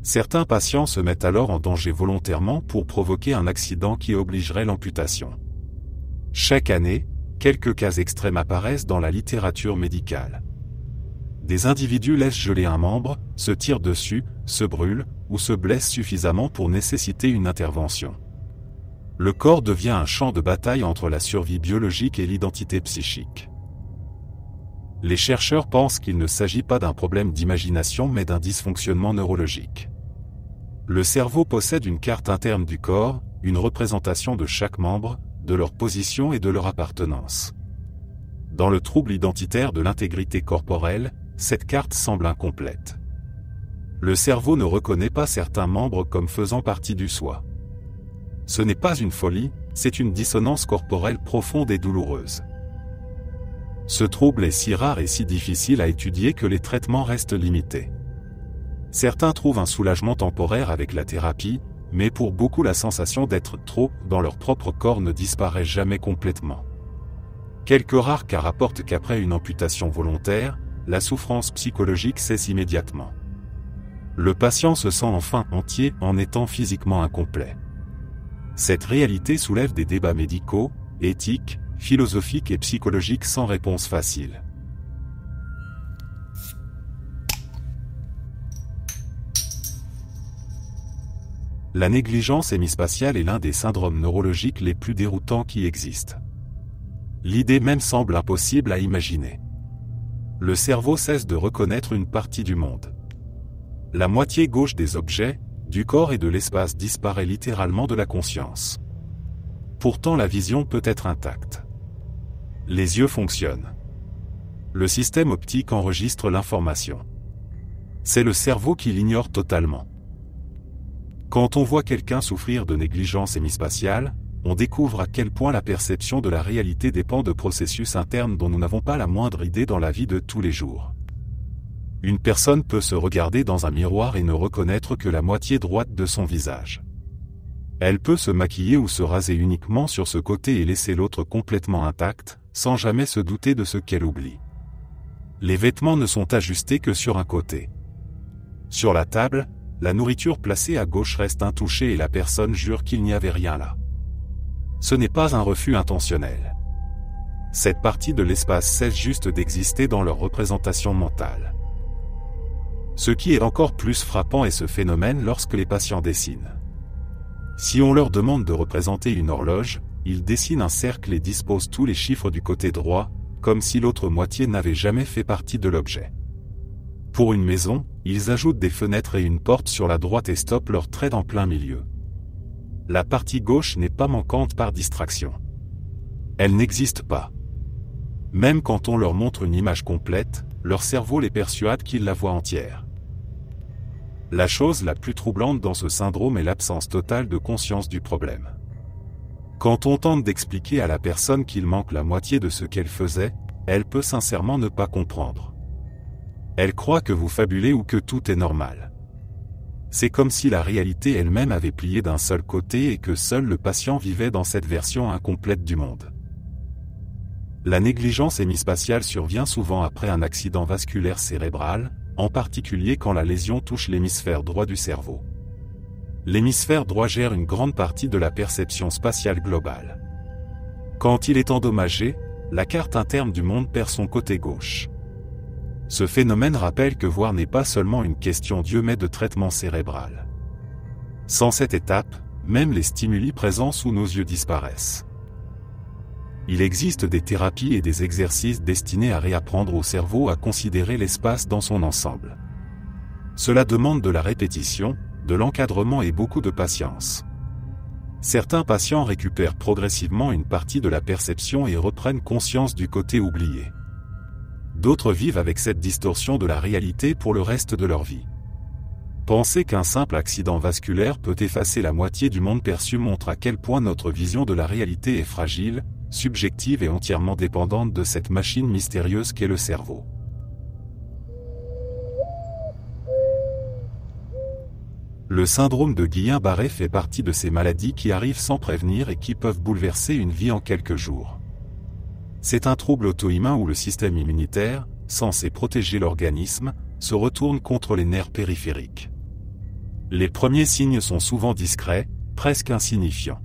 Certains patients se mettent alors en danger volontairement pour provoquer un accident qui obligerait l'amputation. Chaque année, quelques cas extrêmes apparaissent dans la littérature médicale. Des individus laissent geler un membre, se tirent dessus, se brûlent, ou se blessent suffisamment pour nécessiter une intervention. Le corps devient un champ de bataille entre la survie biologique et l'identité psychique. Les chercheurs pensent qu'il ne s'agit pas d'un problème d'imagination mais d'un dysfonctionnement neurologique. Le cerveau possède une carte interne du corps, une représentation de chaque membre, de leur position et de leur appartenance. Dans le trouble identitaire de l'intégrité corporelle, cette carte semble incomplète. Le cerveau ne reconnaît pas certains membres comme faisant partie du soi. Ce n'est pas une folie, c'est une dissonance corporelle profonde et douloureuse. Ce trouble est si rare et si difficile à étudier que les traitements restent limités. Certains trouvent un soulagement temporaire avec la thérapie, mais pour beaucoup la sensation d'être trop dans leur propre corps ne disparaît jamais complètement. Quelques rares cas rapportent qu'après une amputation volontaire, la souffrance psychologique cesse immédiatement. Le patient se sent enfin entier en étant physiquement incomplet. Cette réalité soulève des débats médicaux, éthiques, philosophiques et psychologiques sans réponse facile. La négligence hémispatiale est l'un des syndromes neurologiques les plus déroutants qui existent. L'idée même semble impossible à imaginer. Le cerveau cesse de reconnaître une partie du monde. La moitié gauche des objets, du corps et de l'espace disparaît littéralement de la conscience. Pourtant la vision peut être intacte. Les yeux fonctionnent. Le système optique enregistre l'information. C'est le cerveau qui l'ignore totalement. Quand on voit quelqu'un souffrir de négligence hémispatiale, on découvre à quel point la perception de la réalité dépend de processus internes dont nous n'avons pas la moindre idée dans la vie de tous les jours. Une personne peut se regarder dans un miroir et ne reconnaître que la moitié droite de son visage. Elle peut se maquiller ou se raser uniquement sur ce côté et laisser l'autre complètement intact, sans jamais se douter de ce qu'elle oublie. Les vêtements ne sont ajustés que sur un côté. Sur la table, la nourriture placée à gauche reste intouchée et la personne jure qu'il n'y avait rien là. Ce n'est pas un refus intentionnel. Cette partie de l'espace cesse juste d'exister dans leur représentation mentale. Ce qui est encore plus frappant est ce phénomène lorsque les patients dessinent. Si on leur demande de représenter une horloge, ils dessinent un cercle et disposent tous les chiffres du côté droit, comme si l'autre moitié n'avait jamais fait partie de l'objet. Pour une maison, ils ajoutent des fenêtres et une porte sur la droite et stoppent leur trait en plein milieu. La partie gauche n'est pas manquante par distraction. Elle n'existe pas. Même quand on leur montre une image complète, leur cerveau les persuade qu'ils la voient entière. La chose la plus troublante dans ce syndrome est l'absence totale de conscience du problème. Quand on tente d'expliquer à la personne qu'il manque la moitié de ce qu'elle faisait, elle peut sincèrement ne pas comprendre. Elle croit que vous fabulez ou que tout est normal. C'est comme si la réalité elle-même avait plié d'un seul côté et que seul le patient vivait dans cette version incomplète du monde. La négligence hémispatiale survient souvent après un accident vasculaire cérébral, en particulier quand la lésion touche l'hémisphère droit du cerveau. L'hémisphère droit gère une grande partie de la perception spatiale globale. Quand il est endommagé, la carte interne du monde perd son côté gauche. Ce phénomène rappelle que voir n'est pas seulement une question d'yeux mais de traitement cérébral. Sans cette étape, même les stimuli présents sous nos yeux disparaissent. Il existe des thérapies et des exercices destinés à réapprendre au cerveau à considérer l'espace dans son ensemble. Cela demande de la répétition, de l'encadrement et beaucoup de patience. Certains patients récupèrent progressivement une partie de la perception et reprennent conscience du côté oublié. D'autres vivent avec cette distorsion de la réalité pour le reste de leur vie. Penser qu'un simple accident vasculaire peut effacer la moitié du monde perçu montre à quel point notre vision de la réalité est fragile, subjective et entièrement dépendante de cette machine mystérieuse qu'est le cerveau. Le syndrome de Guillain-Barré fait partie de ces maladies qui arrivent sans prévenir et qui peuvent bouleverser une vie en quelques jours. C'est un trouble auto-immun où le système immunitaire, censé protéger l'organisme, se retourne contre les nerfs périphériques. Les premiers signes sont souvent discrets, presque insignifiants.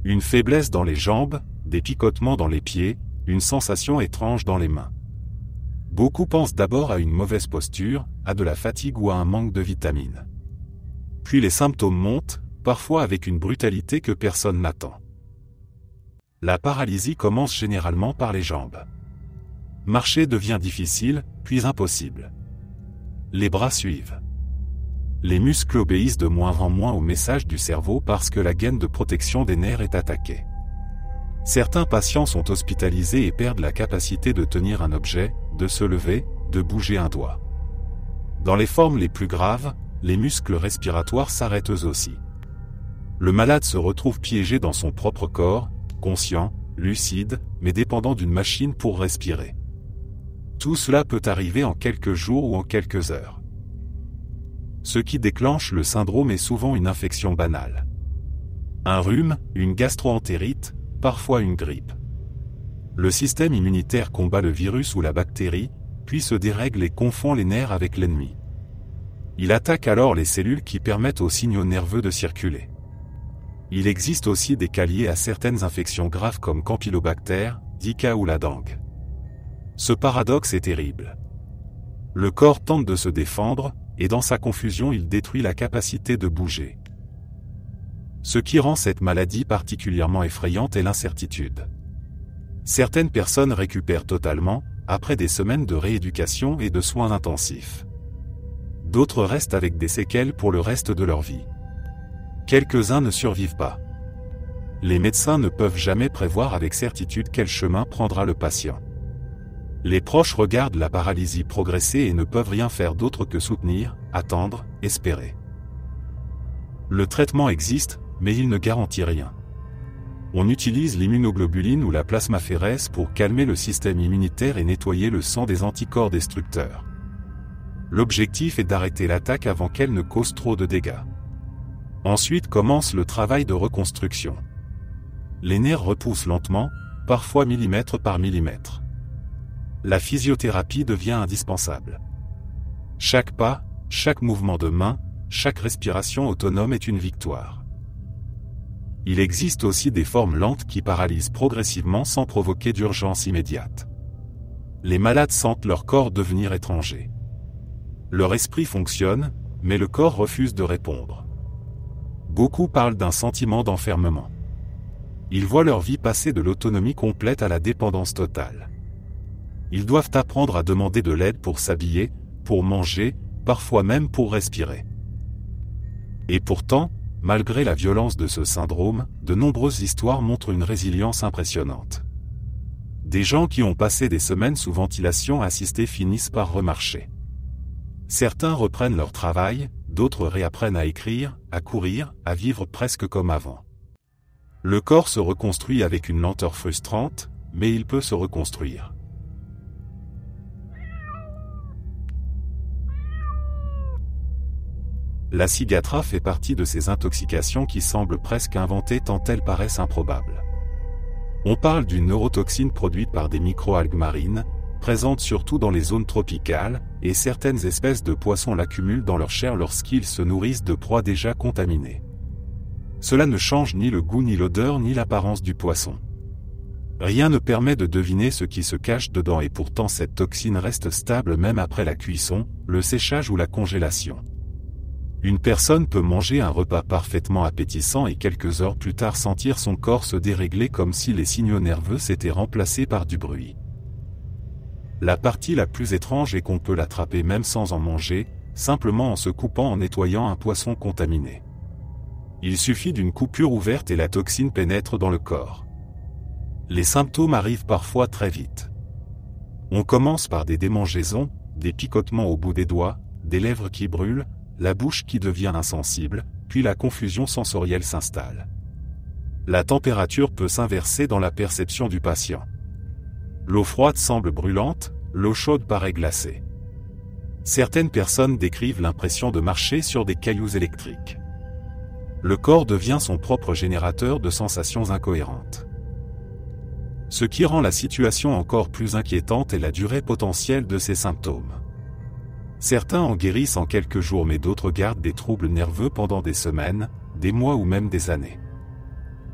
Une faiblesse dans les jambes, des picotements dans les pieds, une sensation étrange dans les mains. Beaucoup pensent d'abord à une mauvaise posture, à de la fatigue ou à un manque de vitamines. Puis les symptômes montent, parfois avec une brutalité que personne n'attend. La paralysie commence généralement par les jambes. Marcher devient difficile, puis impossible. Les bras suivent. Les muscles obéissent de moins en moins au message du cerveau parce que la gaine de protection des nerfs est attaquée. Certains patients sont hospitalisés et perdent la capacité de tenir un objet, de se lever, de bouger un doigt. Dans les formes les plus graves, les muscles respiratoires s'arrêtent eux aussi. Le malade se retrouve piégé dans son propre corps, conscient, lucide, mais dépendant d'une machine pour respirer. Tout cela peut arriver en quelques jours ou en quelques heures. Ce qui déclenche le syndrome est souvent une infection banale. Un rhume, une gastro-entérite, parfois une grippe. Le système immunitaire combat le virus ou la bactérie, puis se dérègle et confond les nerfs avec l'ennemi. Il attaque alors les cellules qui permettent aux signaux nerveux de circuler. Il existe aussi des cas liés à certaines infections graves comme Campylobacter, Zika ou la dengue. Ce paradoxe est terrible. Le corps tente de se défendre, et dans sa confusion il détruit la capacité de bouger. Ce qui rend cette maladie particulièrement effrayante est l'incertitude. Certaines personnes récupèrent totalement, après des semaines de rééducation et de soins intensifs. D'autres restent avec des séquelles pour le reste de leur vie. Quelques-uns ne survivent pas. Les médecins ne peuvent jamais prévoir avec certitude quel chemin prendra le patient. Les proches regardent la paralysie progresser et ne peuvent rien faire d'autre que soutenir, attendre, espérer. Le traitement existe, mais il ne garantit rien. On utilise l'immunoglobuline ou la plasmaphéreuse pour calmer le système immunitaire et nettoyer le sang des anticorps destructeurs. L'objectif est d'arrêter l'attaque avant qu'elle ne cause trop de dégâts. Ensuite commence le travail de reconstruction. Les nerfs repoussent lentement, parfois millimètre par millimètre. La physiothérapie devient indispensable. Chaque pas, chaque mouvement de main, chaque respiration autonome est une victoire. Il existe aussi des formes lentes qui paralysent progressivement sans provoquer d'urgence immédiate. Les malades sentent leur corps devenir étranger. Leur esprit fonctionne, mais le corps refuse de répondre. Beaucoup parlent d'un sentiment d'enfermement. Ils voient leur vie passer de l'autonomie complète à la dépendance totale. Ils doivent apprendre à demander de l'aide pour s'habiller, pour manger, parfois même pour respirer. Et pourtant, malgré la violence de ce syndrome, de nombreuses histoires montrent une résilience impressionnante. Des gens qui ont passé des semaines sous ventilation assistée finissent par remarcher. Certains reprennent leur travail, d'autres réapprennent à écrire, à courir, à vivre presque comme avant. Le corps se reconstruit avec une lenteur frustrante, mais il peut se reconstruire. La ciguatra fait partie de ces intoxications qui semblent presque inventées tant elles paraissent improbables. On parle d'une neurotoxine produite par des microalgues marines, présentes surtout dans les zones tropicales, et certaines espèces de poissons l'accumulent dans leur chair lorsqu'ils se nourrissent de proies déjà contaminées. Cela ne change ni le goût ni l'odeur ni l'apparence du poisson. Rien ne permet de deviner ce qui se cache dedans et pourtant cette toxine reste stable même après la cuisson, le séchage ou la congélation. Une personne peut manger un repas parfaitement appétissant et quelques heures plus tard sentir son corps se dérégler comme si les signaux nerveux s'étaient remplacés par du bruit. La partie la plus étrange est qu'on peut l'attraper même sans en manger, simplement en se coupant en nettoyant un poisson contaminé. Il suffit d'une coupure ouverte et la toxine pénètre dans le corps. Les symptômes arrivent parfois très vite. On commence par des démangeaisons, des picotements au bout des doigts, des lèvres qui brûlent, la bouche qui devient insensible, puis la confusion sensorielle s'installe. La température peut s'inverser dans la perception du patient. L'eau froide semble brûlante, l'eau chaude paraît glacée. Certaines personnes décrivent l'impression de marcher sur des cailloux électriques. Le corps devient son propre générateur de sensations incohérentes. Ce qui rend la situation encore plus inquiétante est la durée potentielle de ces symptômes. Certains en guérissent en quelques jours mais d'autres gardent des troubles nerveux pendant des semaines, des mois ou même des années.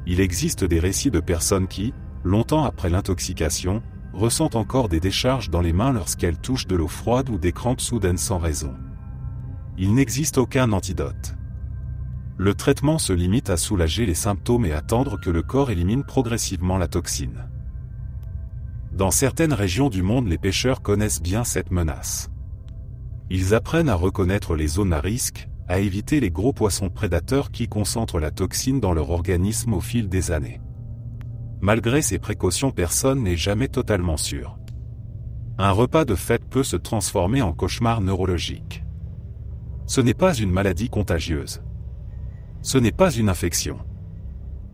Il existe des récits de personnes qui, longtemps après l'intoxication, ressentent encore des décharges dans les mains lorsqu'elles touchent de l'eau froide ou des crampes soudaines sans raison. Il n'existe aucun antidote. Le traitement se limite à soulager les symptômes et attendre que le corps élimine progressivement la toxine. Dans certaines régions du monde, les pêcheurs connaissent bien cette menace. Ils apprennent à reconnaître les zones à risque, à éviter les gros poissons prédateurs qui concentrent la toxine dans leur organisme au fil des années. Malgré ces précautions, personne n'est jamais totalement sûr. Un repas de fête peut se transformer en cauchemar neurologique. Ce n'est pas une maladie contagieuse. Ce n'est pas une infection.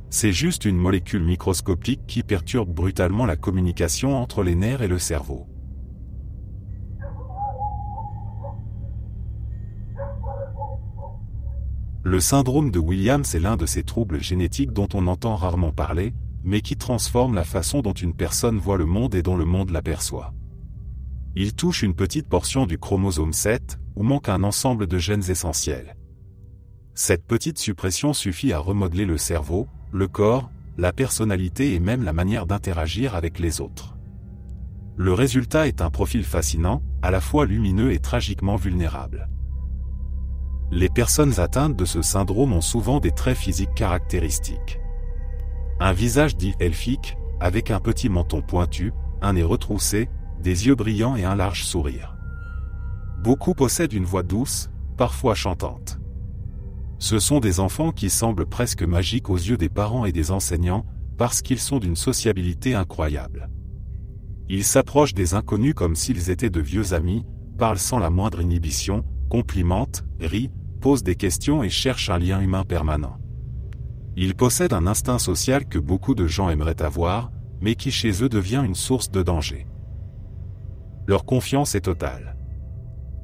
C'est juste une molécule microscopique qui perturbe brutalement la communication entre les nerfs et le cerveau. Le syndrome de Williams est l'un de ces troubles génétiques dont on entend rarement parler, mais qui transforme la façon dont une personne voit le monde et dont le monde l'aperçoit. Il touche une petite portion du chromosome 7, où manque un ensemble de gènes essentiels. Cette petite suppression suffit à remodeler le cerveau, le corps, la personnalité et même la manière d'interagir avec les autres. Le résultat est un profil fascinant, à la fois lumineux et tragiquement vulnérable. Les personnes atteintes de ce syndrome ont souvent des traits physiques caractéristiques. Un visage dit elfique, avec un petit menton pointu, un nez retroussé, des yeux brillants et un large sourire. Beaucoup possèdent une voix douce, parfois chantante. Ce sont des enfants qui semblent presque magiques aux yeux des parents et des enseignants, parce qu'ils sont d'une sociabilité incroyable. Ils s'approchent des inconnus comme s'ils étaient de vieux amis, parlent sans la moindre inhibition, complimentent, rient, posent des questions et cherchent un lien humain permanent. Ils possèdent un instinct social que beaucoup de gens aimeraient avoir, mais qui chez eux devient une source de danger. Leur confiance est totale.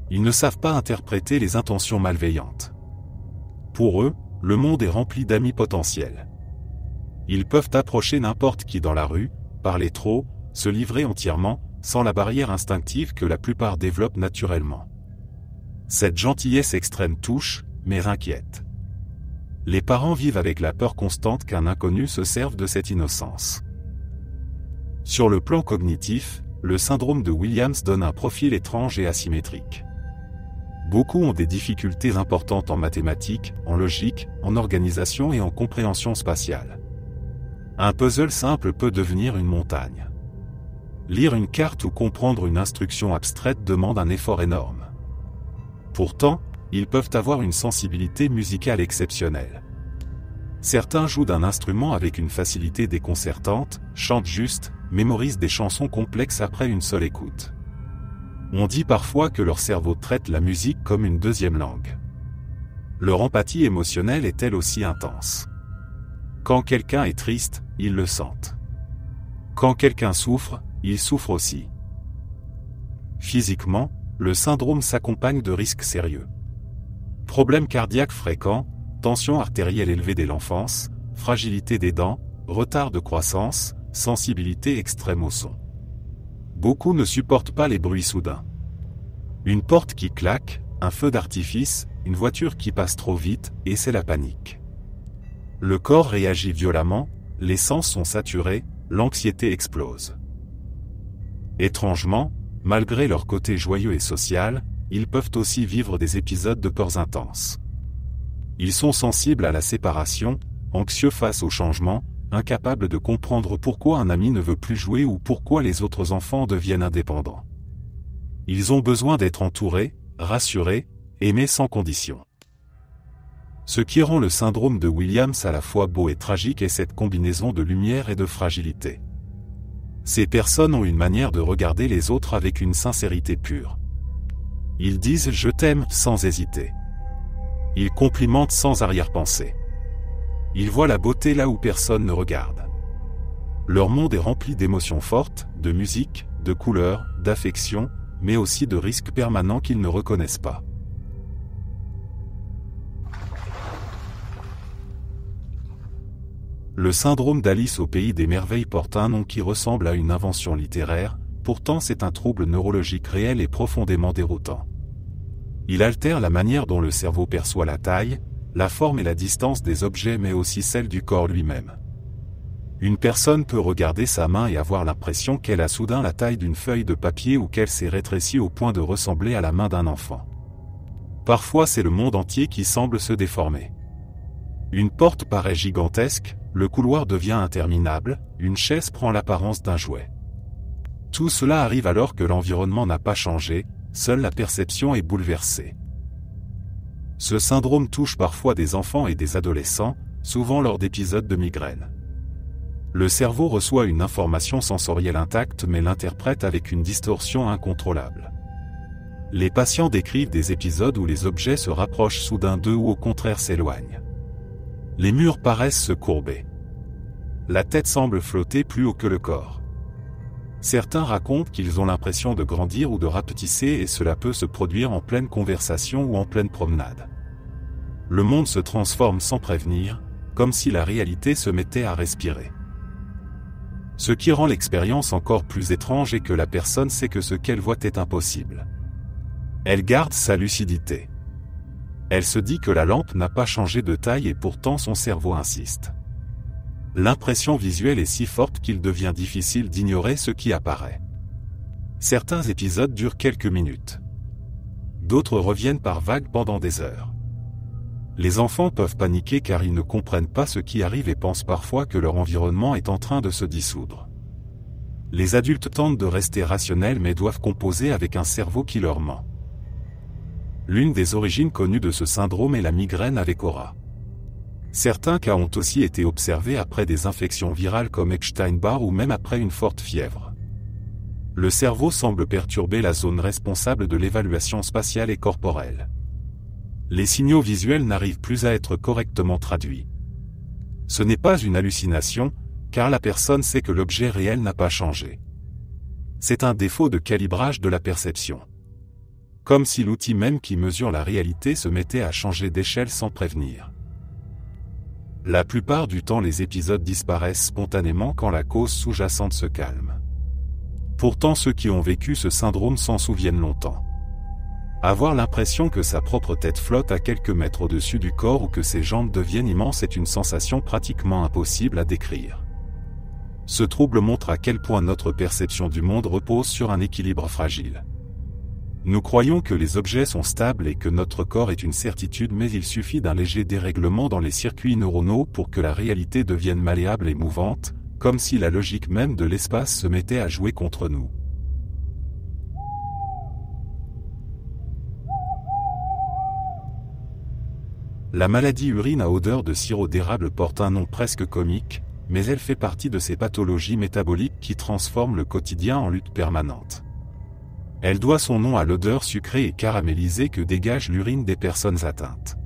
Ils ne savent pas interpréter les intentions malveillantes. Pour eux, le monde est rempli d'amis potentiels. Ils peuvent approcher n'importe qui dans la rue, parler trop, se livrer entièrement, sans la barrière instinctive que la plupart développent naturellement. Cette gentillesse extrême touche, mais inquiète. Les parents vivent avec la peur constante qu'un inconnu se serve de cette innocence. Sur le plan cognitif, le syndrome de Williams donne un profil étrange et asymétrique. Beaucoup ont des difficultés importantes en mathématiques, en logique, en organisation et en compréhension spatiale. Un puzzle simple peut devenir une montagne. Lire une carte ou comprendre une instruction abstraite demande un effort énorme. Pourtant, ils peuvent avoir une sensibilité musicale exceptionnelle. Certains jouent d'un instrument avec une facilité déconcertante, chantent juste, mémorisent des chansons complexes après une seule écoute. On dit parfois que leur cerveau traite la musique comme une deuxième langue. Leur empathie émotionnelle est elle aussi intense. Quand quelqu'un est triste, ils le sentent. Quand quelqu'un souffre, ils souffrent aussi. Physiquement, le syndrome s'accompagne de risques sérieux. Problèmes cardiaques fréquents, tension artérielle élevée dès l'enfance, fragilité des dents, retard de croissance, sensibilité extrême au son. Beaucoup ne supportent pas les bruits soudains. Une porte qui claque, un feu d'artifice, une voiture qui passe trop vite, et c'est la panique. Le corps réagit violemment, les sens sont saturés, l'anxiété explose. Étrangement, malgré leur côté joyeux et social, ils peuvent aussi vivre des épisodes de peurs intenses. Ils sont sensibles à la séparation, anxieux face au changement, incapables de comprendre pourquoi un ami ne veut plus jouer ou pourquoi les autres enfants deviennent indépendants. Ils ont besoin d'être entourés, rassurés, aimés sans condition. Ce qui rend le syndrome de Williams à la fois beau et tragique est cette combinaison de lumière et de fragilité. Ces personnes ont une manière de regarder les autres avec une sincérité pure. Ils disent « je t'aime » sans hésiter. Ils complimentent sans arrière-pensée. Ils voient la beauté là où personne ne regarde. Leur monde est rempli d'émotions fortes, de musique, de couleurs, d'affection, mais aussi de risques permanents qu'ils ne reconnaissent pas. Le syndrome d'Alice au pays des merveilles porte un nom qui ressemble à une invention littéraire, pourtant c'est un trouble neurologique réel et profondément déroutant. Il altère la manière dont le cerveau perçoit la taille, la forme et la distance des objets mais aussi celle du corps lui-même. Une personne peut regarder sa main et avoir l'impression qu'elle a soudain la taille d'une feuille de papier ou qu'elle s'est rétrécie au point de ressembler à la main d'un enfant. Parfois c'est le monde entier qui semble se déformer. Une porte paraît gigantesque, le couloir devient interminable, une chaise prend l'apparence d'un jouet. Tout cela arrive alors que l'environnement n'a pas changé, seule la perception est bouleversée. Ce syndrome touche parfois des enfants et des adolescents, souvent lors d'épisodes de migraine. Le cerveau reçoit une information sensorielle intacte mais l'interprète avec une distorsion incontrôlable. Les patients décrivent des épisodes où les objets se rapprochent soudain d'eux ou au contraire s'éloignent. Les murs paraissent se courber. La tête semble flotter plus haut que le corps. Certains racontent qu'ils ont l'impression de grandir ou de rapetisser et cela peut se produire en pleine conversation ou en pleine promenade. Le monde se transforme sans prévenir, comme si la réalité se mettait à respirer. Ce qui rend l'expérience encore plus étrange est que la personne sait que ce qu'elle voit est impossible. Elle garde sa lucidité. Elle se dit que la lampe n'a pas changé de taille et pourtant son cerveau insiste. L'impression visuelle est si forte qu'il devient difficile d'ignorer ce qui apparaît. Certains épisodes durent quelques minutes. D'autres reviennent par vagues pendant des heures. Les enfants peuvent paniquer car ils ne comprennent pas ce qui arrive et pensent parfois que leur environnement est en train de se dissoudre. Les adultes tentent de rester rationnels mais doivent composer avec un cerveau qui leur ment. L'une des origines connues de ce syndrome est la migraine avec aura. Certains cas ont aussi été observés après des infections virales comme Epstein-Barr ou même après une forte fièvre. Le cerveau semble perturber la zone responsable de l'évaluation spatiale et corporelle. Les signaux visuels n'arrivent plus à être correctement traduits. Ce n'est pas une hallucination, car la personne sait que l'objet réel n'a pas changé. C'est un défaut de calibrage de la perception. Comme si l'outil même qui mesure la réalité se mettait à changer d'échelle sans prévenir. La plupart du temps les épisodes disparaissent spontanément quand la cause sous-jacente se calme. Pourtant ceux qui ont vécu ce syndrome s'en souviennent longtemps. Avoir l'impression que sa propre tête flotte à quelques mètres au-dessus du corps ou que ses jambes deviennent immenses est une sensation pratiquement impossible à décrire. Ce trouble montre à quel point notre perception du monde repose sur un équilibre fragile. Nous croyons que les objets sont stables et que notre corps est une certitude mais il suffit d'un léger dérèglement dans les circuits neuronaux pour que la réalité devienne malléable et mouvante, comme si la logique même de l'espace se mettait à jouer contre nous. La maladie urine à odeur de sirop d'érable porte un nom presque comique, mais elle fait partie de ces pathologies métaboliques qui transforment le quotidien en lutte permanente. Elle doit son nom à l'odeur sucrée et caramélisée que dégage l'urine des personnes atteintes.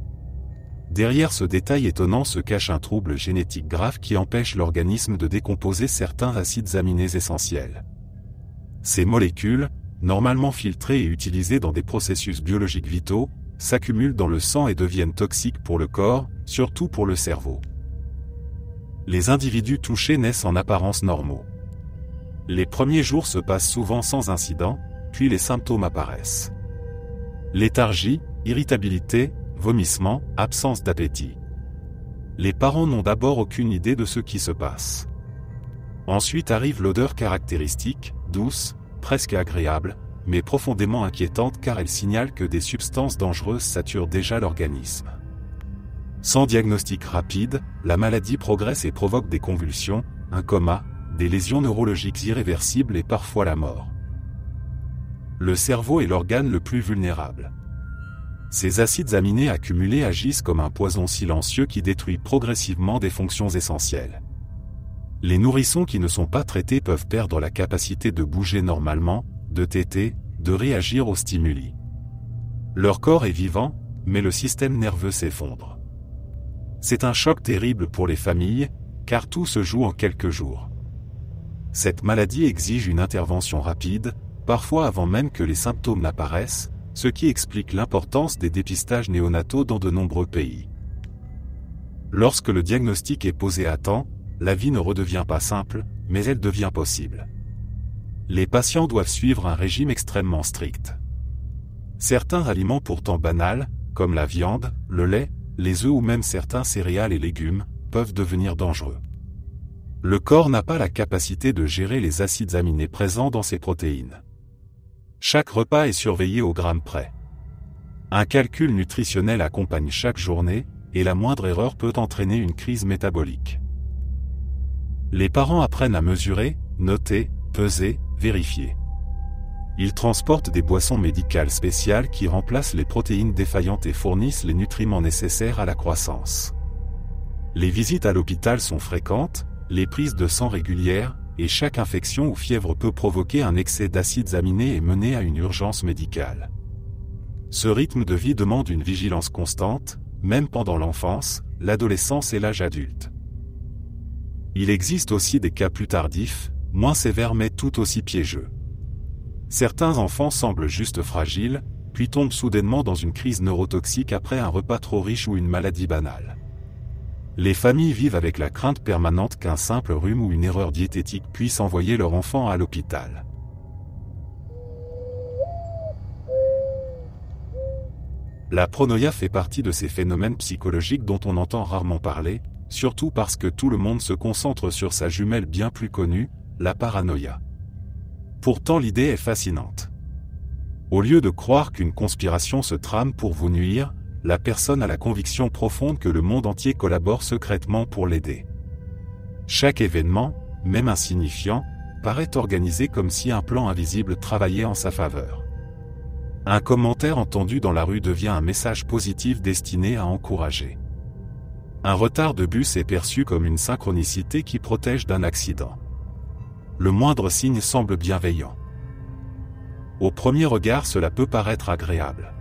Derrière ce détail étonnant se cache un trouble génétique grave qui empêche l'organisme de décomposer certains acides aminés essentiels. Ces molécules, normalement filtrées et utilisées dans des processus biologiques vitaux, s'accumulent dans le sang et deviennent toxiques pour le corps, surtout pour le cerveau. Les individus touchés naissent en apparence normaux. Les premiers jours se passent souvent sans incident, puis les symptômes apparaissent. Léthargie, irritabilité, vomissements, absence d'appétit. Les parents n'ont d'abord aucune idée de ce qui se passe. Ensuite arrive l'odeur caractéristique, douce, presque agréable, mais profondément inquiétante car elle signale que des substances dangereuses saturent déjà l'organisme. Sans diagnostic rapide, la maladie progresse et provoque des convulsions, un coma, des lésions neurologiques irréversibles et parfois la mort. Le cerveau est l'organe le plus vulnérable. Ces acides aminés accumulés agissent comme un poison silencieux qui détruit progressivement des fonctions essentielles. Les nourrissons qui ne sont pas traités peuvent perdre la capacité de bouger normalement, de téter, de réagir aux stimuli. Leur corps est vivant, mais le système nerveux s'effondre. C'est un choc terrible pour les familles, car tout se joue en quelques jours. Cette maladie exige une intervention rapide, parfois avant même que les symptômes n'apparaissent, ce qui explique l'importance des dépistages néonataux dans de nombreux pays. Lorsque le diagnostic est posé à temps, la vie ne redevient pas simple, mais elle devient possible. Les patients doivent suivre un régime extrêmement strict. Certains aliments pourtant banals, comme la viande, le lait, les œufs ou même certains céréales et légumes, peuvent devenir dangereux. Le corps n'a pas la capacité de gérer les acides aminés présents dans ces protéines. Chaque repas est surveillé au gramme près. Un calcul nutritionnel accompagne chaque journée, et la moindre erreur peut entraîner une crise métabolique. Les parents apprennent à mesurer, noter, peser, vérifier. Ils transportent des boissons médicales spéciales qui remplacent les protéines défaillantes et fournissent les nutriments nécessaires à la croissance. Les visites à l'hôpital sont fréquentes, les prises de sang régulières, et chaque infection ou fièvre peut provoquer un excès d'acides aminés et mener à une urgence médicale. Ce rythme de vie demande une vigilance constante, même pendant l'enfance, l'adolescence et l'âge adulte. Il existe aussi des cas plus tardifs, moins sévères mais tout aussi piégeux. Certains enfants semblent juste fragiles, puis tombent soudainement dans une crise neurotoxique après un repas trop riche ou une maladie banale. Les familles vivent avec la crainte permanente qu'un simple rhume ou une erreur diététique puisse envoyer leur enfant à l'hôpital. La pronoïa fait partie de ces phénomènes psychologiques dont on entend rarement parler, surtout parce que tout le monde se concentre sur sa jumelle bien plus connue, la paranoïa. Pourtant l'idée est fascinante. Au lieu de croire qu'une conspiration se trame pour vous nuire, la personne a la conviction profonde que le monde entier collabore secrètement pour l'aider. Chaque événement, même insignifiant, paraît organisé comme si un plan invisible travaillait en sa faveur. Un commentaire entendu dans la rue devient un message positif destiné à encourager. Un retard de bus est perçu comme une synchronicité qui protège d'un accident. Le moindre signe semble bienveillant. Au premier regard, cela peut paraître agréable.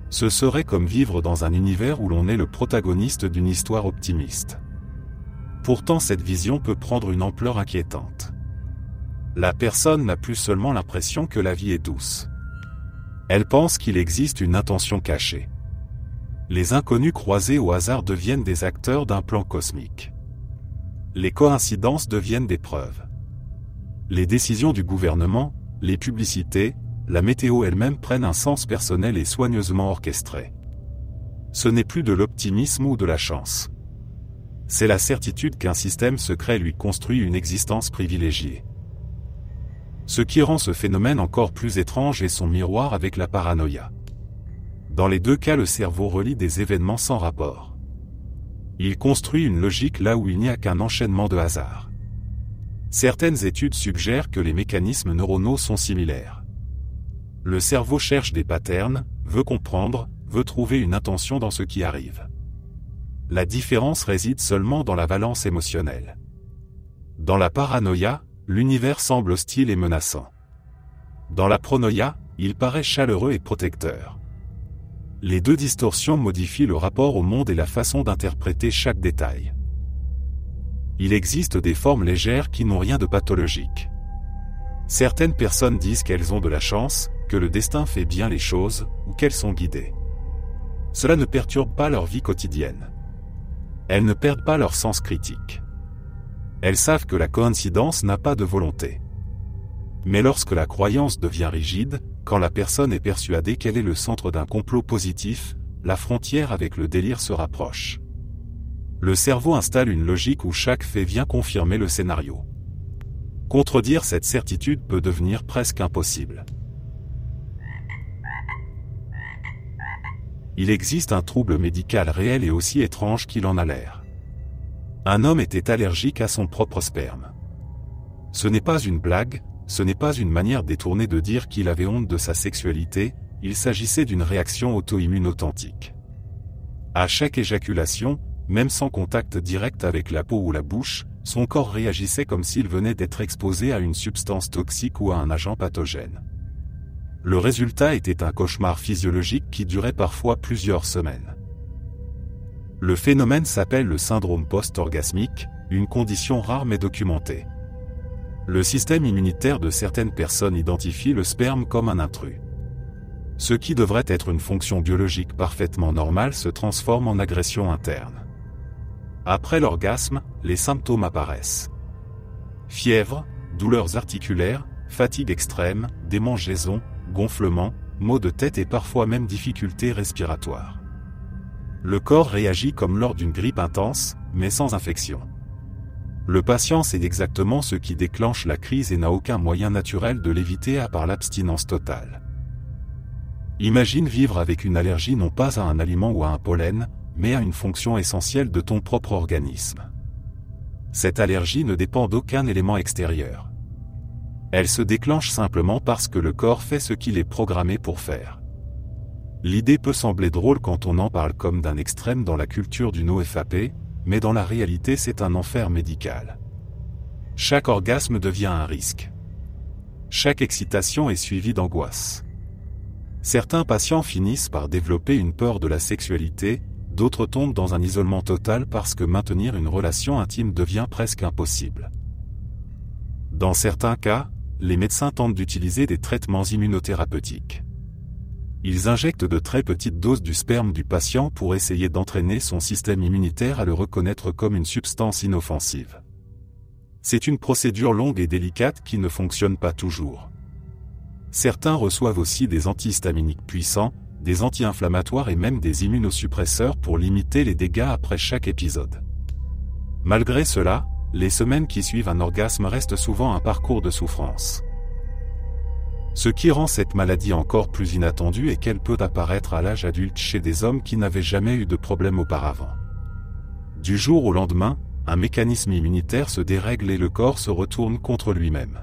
Ce serait comme vivre dans un univers où l'on est le protagoniste d'une histoire optimiste. Pourtant, cette vision peut prendre une ampleur inquiétante. La personne n'a plus seulement l'impression que la vie est douce. Elle pense qu'il existe une intention cachée. Les inconnus croisés au hasard deviennent des acteurs d'un plan cosmique. Les coïncidences deviennent des preuves. Les décisions du gouvernement, les publicités, la météo elle-même prennent un sens personnel et soigneusement orchestré. Ce n'est plus de l'optimisme ou de la chance. C'est la certitude qu'un système secret lui construit une existence privilégiée. Ce qui rend ce phénomène encore plus étrange est son miroir avec la paranoïa. Dans les deux cas, le cerveau relie des événements sans rapport. Il construit une logique là où il n'y a qu'un enchaînement de hasards. Certaines études suggèrent que les mécanismes neuronaux sont similaires. Le cerveau cherche des patterns, veut comprendre, veut trouver une intention dans ce qui arrive. La différence réside seulement dans la valence émotionnelle. Dans la paranoïa, l'univers semble hostile et menaçant. Dans la pronoïa, il paraît chaleureux et protecteur. Les deux distorsions modifient le rapport au monde et la façon d'interpréter chaque détail. Il existe des formes légères qui n'ont rien de pathologique. Certaines personnes disent qu'elles ont de la chance, que le destin fait bien les choses, ou qu'elles sont guidées. Cela ne perturbe pas leur vie quotidienne. Elles ne perdent pas leur sens critique. Elles savent que la coïncidence n'a pas de volonté. Mais lorsque la croyance devient rigide, quand la personne est persuadée qu'elle est le centre d'un complot positif, la frontière avec le délire se rapproche. Le cerveau installe une logique où chaque fait vient confirmer le scénario. Contredire cette certitude peut devenir presque impossible. Il existe un trouble médical réel et aussi étrange qu'il en a l'air. Un homme était allergique à son propre sperme. Ce n'est pas une blague, ce n'est pas une manière détournée de dire qu'il avait honte de sa sexualité, il s'agissait d'une réaction auto-immune authentique. À chaque éjaculation, même sans contact direct avec la peau ou la bouche, son corps réagissait comme s'il venait d'être exposé à une substance toxique ou à un agent pathogène. Le résultat était un cauchemar physiologique qui durait parfois plusieurs semaines. Le phénomène s'appelle le syndrome post-orgasmique, une condition rare mais documentée. Le système immunitaire de certaines personnes identifie le sperme comme un intrus. Ce qui devrait être une fonction biologique parfaitement normale se transforme en agression interne. Après l'orgasme, les symptômes apparaissent. Fièvre, douleurs articulaires, fatigue extrême, démangeaisons, gonflements, maux de tête et parfois même difficultés respiratoires. Le corps réagit comme lors d'une grippe intense, mais sans infection. Le patient sait exactement ce qui déclenche la crise et n'a aucun moyen naturel de l'éviter à part l'abstinence totale. Imagine vivre avec une allergie non pas à un aliment ou à un pollen, mais à une fonction essentielle de ton propre organisme. Cette allergie ne dépend d'aucun élément extérieur. Elle se déclenche simplement parce que le corps fait ce qu'il est programmé pour faire. L'idée peut sembler drôle quand on en parle comme d'un extrême dans la culture du NoFap, mais dans la réalité c'est un enfer médical. Chaque orgasme devient un risque. Chaque excitation est suivie d'angoisse. Certains patients finissent par développer une peur de la sexualité, d'autres tombent dans un isolement total parce que maintenir une relation intime devient presque impossible. Dans certains cas, les médecins tentent d'utiliser des traitements immunothérapeutiques. Ils injectent de très petites doses du sperme du patient pour essayer d'entraîner son système immunitaire à le reconnaître comme une substance inoffensive. C'est une procédure longue et délicate qui ne fonctionne pas toujours. Certains reçoivent aussi des antihistaminiques puissants, des anti-inflammatoires et même des immunosuppresseurs pour limiter les dégâts après chaque épisode. Malgré cela, les semaines qui suivent un orgasme restent souvent un parcours de souffrance. Ce qui rend cette maladie encore plus inattendue est qu'elle peut apparaître à l'âge adulte chez des hommes qui n'avaient jamais eu de problème auparavant. Du jour au lendemain, un mécanisme immunitaire se dérègle et le corps se retourne contre lui-même.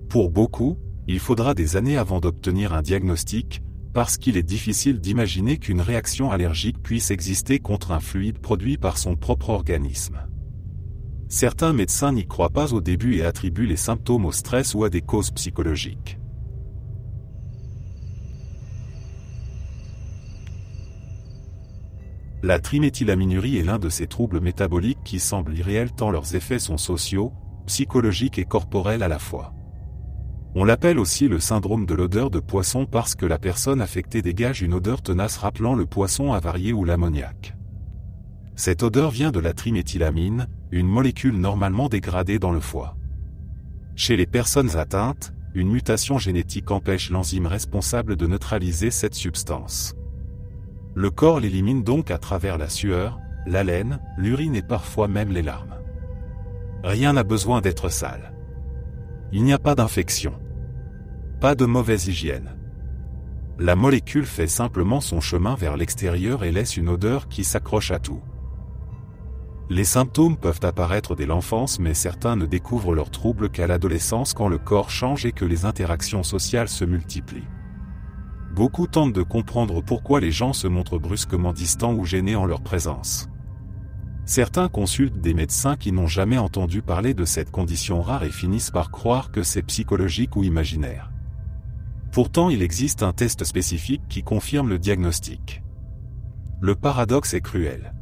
Pour beaucoup, il faudra des années avant d'obtenir un diagnostic, parce qu'il est difficile d'imaginer qu'une réaction allergique puisse exister contre un fluide produit par son propre organisme. Certains médecins n'y croient pas au début et attribuent les symptômes au stress ou à des causes psychologiques. La triméthylaminurie est l'un de ces troubles métaboliques qui semblent irréels tant leurs effets sont sociaux, psychologiques et corporels à la fois. On l'appelle aussi le syndrome de l'odeur de poisson parce que la personne affectée dégage une odeur tenace rappelant le poisson avarié ou l'ammoniac. Cette odeur vient de la triméthylamine, une molécule normalement dégradée dans le foie. Chez les personnes atteintes, une mutation génétique empêche l'enzyme responsable de neutraliser cette substance. Le corps l'élimine donc à travers la sueur, l'haleine, l'urine et parfois même les larmes. Rien n'a besoin d'être sale. Il n'y a pas d'infection. Pas de mauvaise hygiène. La molécule fait simplement son chemin vers l'extérieur et laisse une odeur qui s'accroche à tout. Les symptômes peuvent apparaître dès l'enfance mais certains ne découvrent leurs troubles qu'à l'adolescence quand le corps change et que les interactions sociales se multiplient. Beaucoup tentent de comprendre pourquoi les gens se montrent brusquement distants ou gênés en leur présence. Certains consultent des médecins qui n'ont jamais entendu parler de cette condition rare et finissent par croire que c'est psychologique ou imaginaire. Pourtant, il existe un test spécifique qui confirme le diagnostic. Le paradoxe est cruel.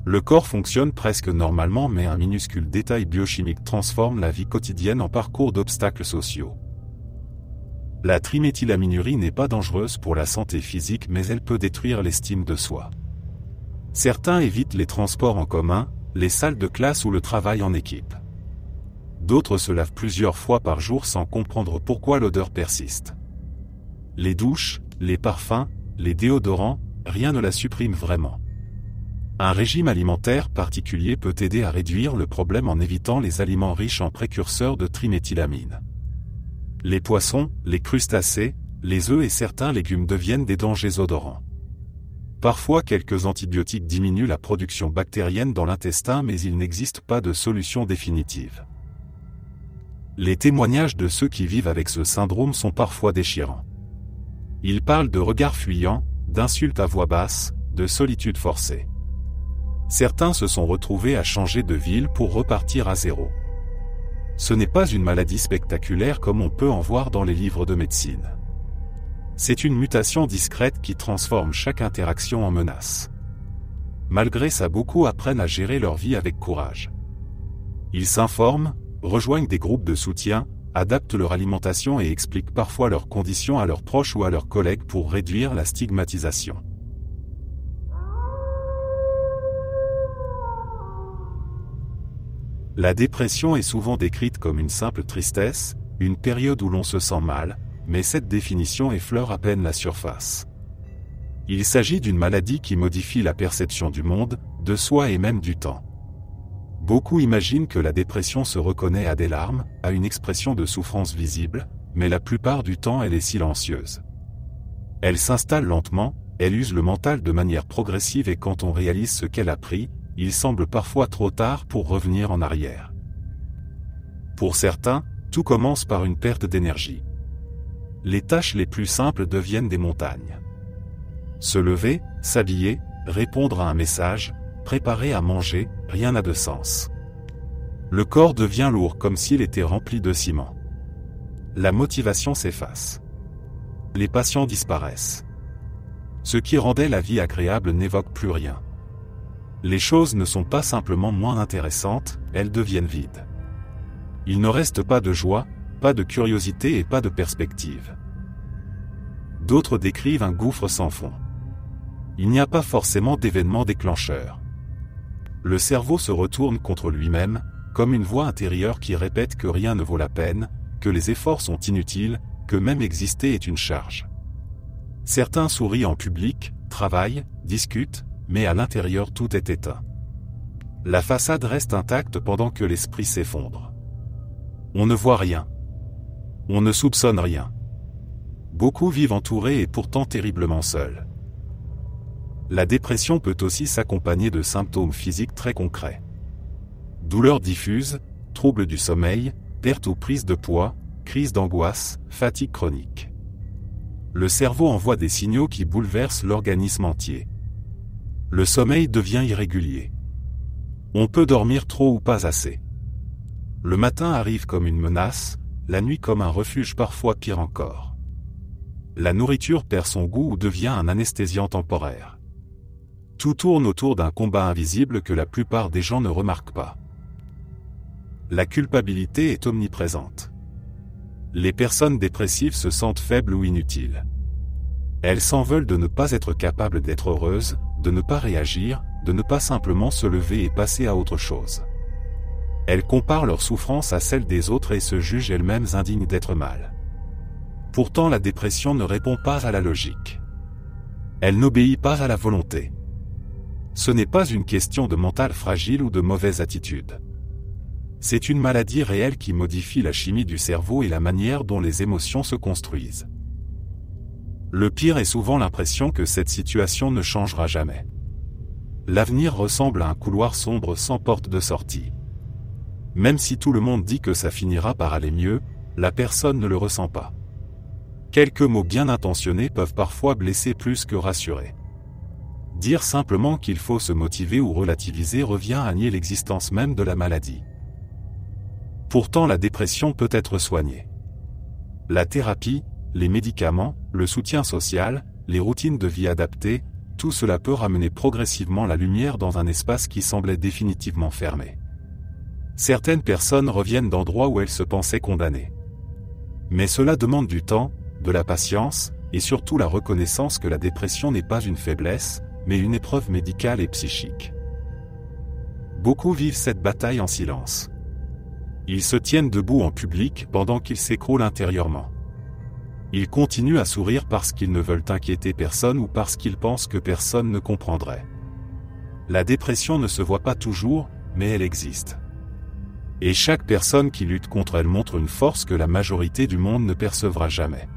Le corps fonctionne presque normalement mais un minuscule détail biochimique transforme la vie quotidienne en parcours d'obstacles sociaux. La triméthylaminurie n'est pas dangereuse pour la santé physique mais elle peut détruire l'estime de soi. Certains évitent les transports en commun, les salles de classe ou le travail en équipe. D'autres se lavent plusieurs fois par jour sans comprendre pourquoi l'odeur persiste. Les douches, les parfums, les déodorants, rien ne la supprime vraiment. Un régime alimentaire particulier peut aider à réduire le problème en évitant les aliments riches en précurseurs de triméthylamine. Les poissons, les crustacés, les œufs et certains légumes deviennent des dangers odorants. Parfois quelques antibiotiques diminuent la production bactérienne dans l'intestin mais il n'existe pas de solution définitive. Les témoignages de ceux qui vivent avec ce syndrome sont parfois déchirants. Ils parlent de regards fuyants, d'insultes à voix basse, de solitude forcée. Certains se sont retrouvés à changer de ville pour repartir à zéro. Ce n'est pas une maladie spectaculaire comme on peut en voir dans les livres de médecine. C'est une mutation discrète qui transforme chaque interaction en menace. Malgré ça, beaucoup apprennent à gérer leur vie avec courage. Ils s'informent, rejoignent des groupes de soutien, adaptent leur alimentation et expliquent parfois leurs conditions à leurs proches ou à leurs collègues pour réduire la stigmatisation. La dépression est souvent décrite comme une simple tristesse, une période où l'on se sent mal, mais cette définition effleure à peine la surface. Il s'agit d'une maladie qui modifie la perception du monde, de soi et même du temps. Beaucoup imaginent que la dépression se reconnaît à des larmes, à une expression de souffrance visible, mais la plupart du temps elle est silencieuse. Elle s'installe lentement, elle use le mental de manière progressive et quand on réalise ce qu'elle a pris, il semble parfois trop tard pour revenir en arrière. Pour certains, Tout commence par une perte d'énergie. Les tâches les plus simples deviennent des montagnes. Se lever, s'habiller, répondre à un message, préparer à manger, rien n'a de sens. Le corps devient lourd comme s'il était rempli de ciment. La motivation s'efface. Les passions disparaissent. Ce qui rendait la vie agréable n'évoque plus rien. Les choses ne sont pas simplement moins intéressantes, elles deviennent vides. Il ne reste pas de joie, pas de curiosité et pas de perspective. D'autres décrivent un gouffre sans fond. Il n'y a pas forcément d'événement déclencheur. Le cerveau se retourne contre lui-même, comme une voix intérieure qui répète que rien ne vaut la peine, que les efforts sont inutiles, que même exister est une charge. Certains sourient en public, travaillent, discutent, mais à l'intérieur tout est éteint. La façade reste intacte pendant que l'esprit s'effondre. On ne voit rien. On ne soupçonne rien. Beaucoup vivent entourés et pourtant terriblement seuls. La dépression peut aussi s'accompagner de symptômes physiques très concrets. Douleurs diffuses, troubles du sommeil, perte ou prise de poids, crise d'angoisse, fatigue chronique. Le cerveau envoie des signaux qui bouleversent l'organisme entier. Le sommeil devient irrégulier. On peut dormir trop ou pas assez. Le matin arrive comme une menace, la nuit comme un refuge, parfois pire encore. La nourriture perd son goût ou devient un anesthésiant temporaire. Tout tourne autour d'un combat invisible que la plupart des gens ne remarquent pas. La culpabilité est omniprésente. Les personnes dépressives se sentent faibles ou inutiles. Elles s'en veulent de ne pas être capables d'être heureuses, de ne pas réagir, de ne pas simplement se lever et passer à autre chose. Elles comparent leur souffrance à celle des autres et se jugent elles-mêmes indignes d'être mal. Pourtant, la dépression ne répond pas à la logique. Elle n'obéit pas à la volonté. Ce n'est pas une question de mental fragile ou de mauvaise attitude. C'est une maladie réelle qui modifie la chimie du cerveau et la manière dont les émotions se construisent. Le pire est souvent l'impression que cette situation ne changera jamais. L'avenir ressemble à un couloir sombre sans porte de sortie. Même si tout le monde dit que ça finira par aller mieux, la personne ne le ressent pas. Quelques mots bien intentionnés peuvent parfois blesser plus que rassurer. Dire simplement qu'il faut se motiver ou relativiser revient à nier l'existence même de la maladie. Pourtant, la dépression peut être soignée. La thérapie, les médicaments, le soutien social, les routines de vie adaptées, tout cela peut ramener progressivement la lumière dans un espace qui semblait définitivement fermé. Certaines personnes reviennent d'endroits où elles se pensaient condamnées. Mais cela demande du temps, de la patience, et surtout la reconnaissance que la dépression n'est pas une faiblesse, mais une épreuve médicale et psychique. Beaucoup vivent cette bataille en silence. Ils se tiennent debout en public pendant qu'ils s'écroulent intérieurement. Ils continuent à sourire parce qu'ils ne veulent inquiéter personne ou parce qu'ils pensent que personne ne comprendrait. La dépression ne se voit pas toujours, mais elle existe. Et chaque personne qui lutte contre elle montre une force que la majorité du monde ne percevra jamais.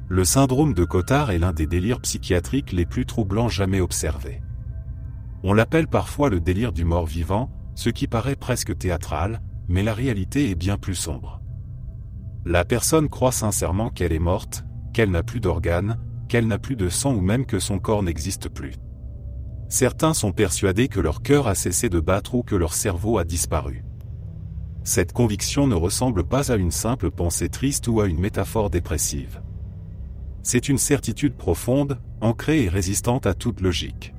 Le syndrome de Cotard est l'un des délires psychiatriques les plus troublants jamais observés. On l'appelle parfois le délire du mort-vivant, ce qui paraît presque théâtral, mais la réalité est bien plus sombre. La personne croit sincèrement qu'elle est morte, qu'elle n'a plus d'organes, qu'elle n'a plus de sang ou même que son corps n'existe plus. Certains sont persuadés que leur cœur a cessé de battre ou que leur cerveau a disparu. Cette conviction ne ressemble pas à une simple pensée triste ou à une métaphore dépressive. C'est une certitude profonde, ancrée et résistante à toute logique.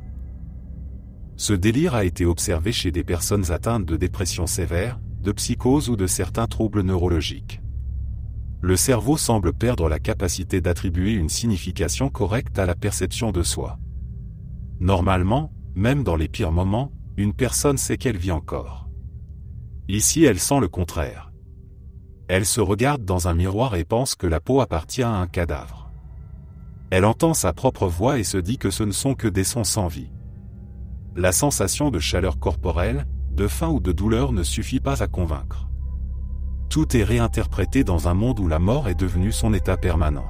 Ce délire a été observé chez des personnes atteintes de dépression sévère, de psychose ou de certains troubles neurologiques. Le cerveau semble perdre la capacité d'attribuer une signification correcte à la perception de soi. Normalement, même dans les pires moments, une personne sait qu'elle vit encore. Ici, elle sent le contraire. Elle se regarde dans un miroir et pense que la peau appartient à un cadavre. Elle entend sa propre voix et se dit que ce ne sont que des sons sans vie. La sensation de chaleur corporelle, de faim ou de douleur ne suffit pas à convaincre. Tout est réinterprété dans un monde où la mort est devenue son état permanent.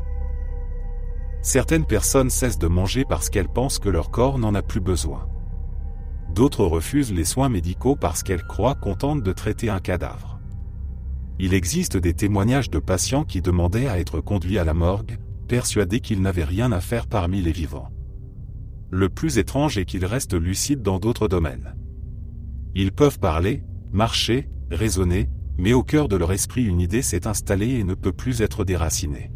Certaines personnes cessent de manger parce qu'elles pensent que leur corps n'en a plus besoin. D'autres refusent les soins médicaux parce qu'elles croient qu'on tente de traiter un cadavre. Il existe des témoignages de patients qui demandaient à être conduits à la morgue, persuadés qu'ils n'avaient rien à faire parmi les vivants. Le plus étrange est qu'ils restent lucides dans d'autres domaines. Ils peuvent parler, marcher, raisonner, mais au cœur de leur esprit une idée s'est installée et ne peut plus être déracinée.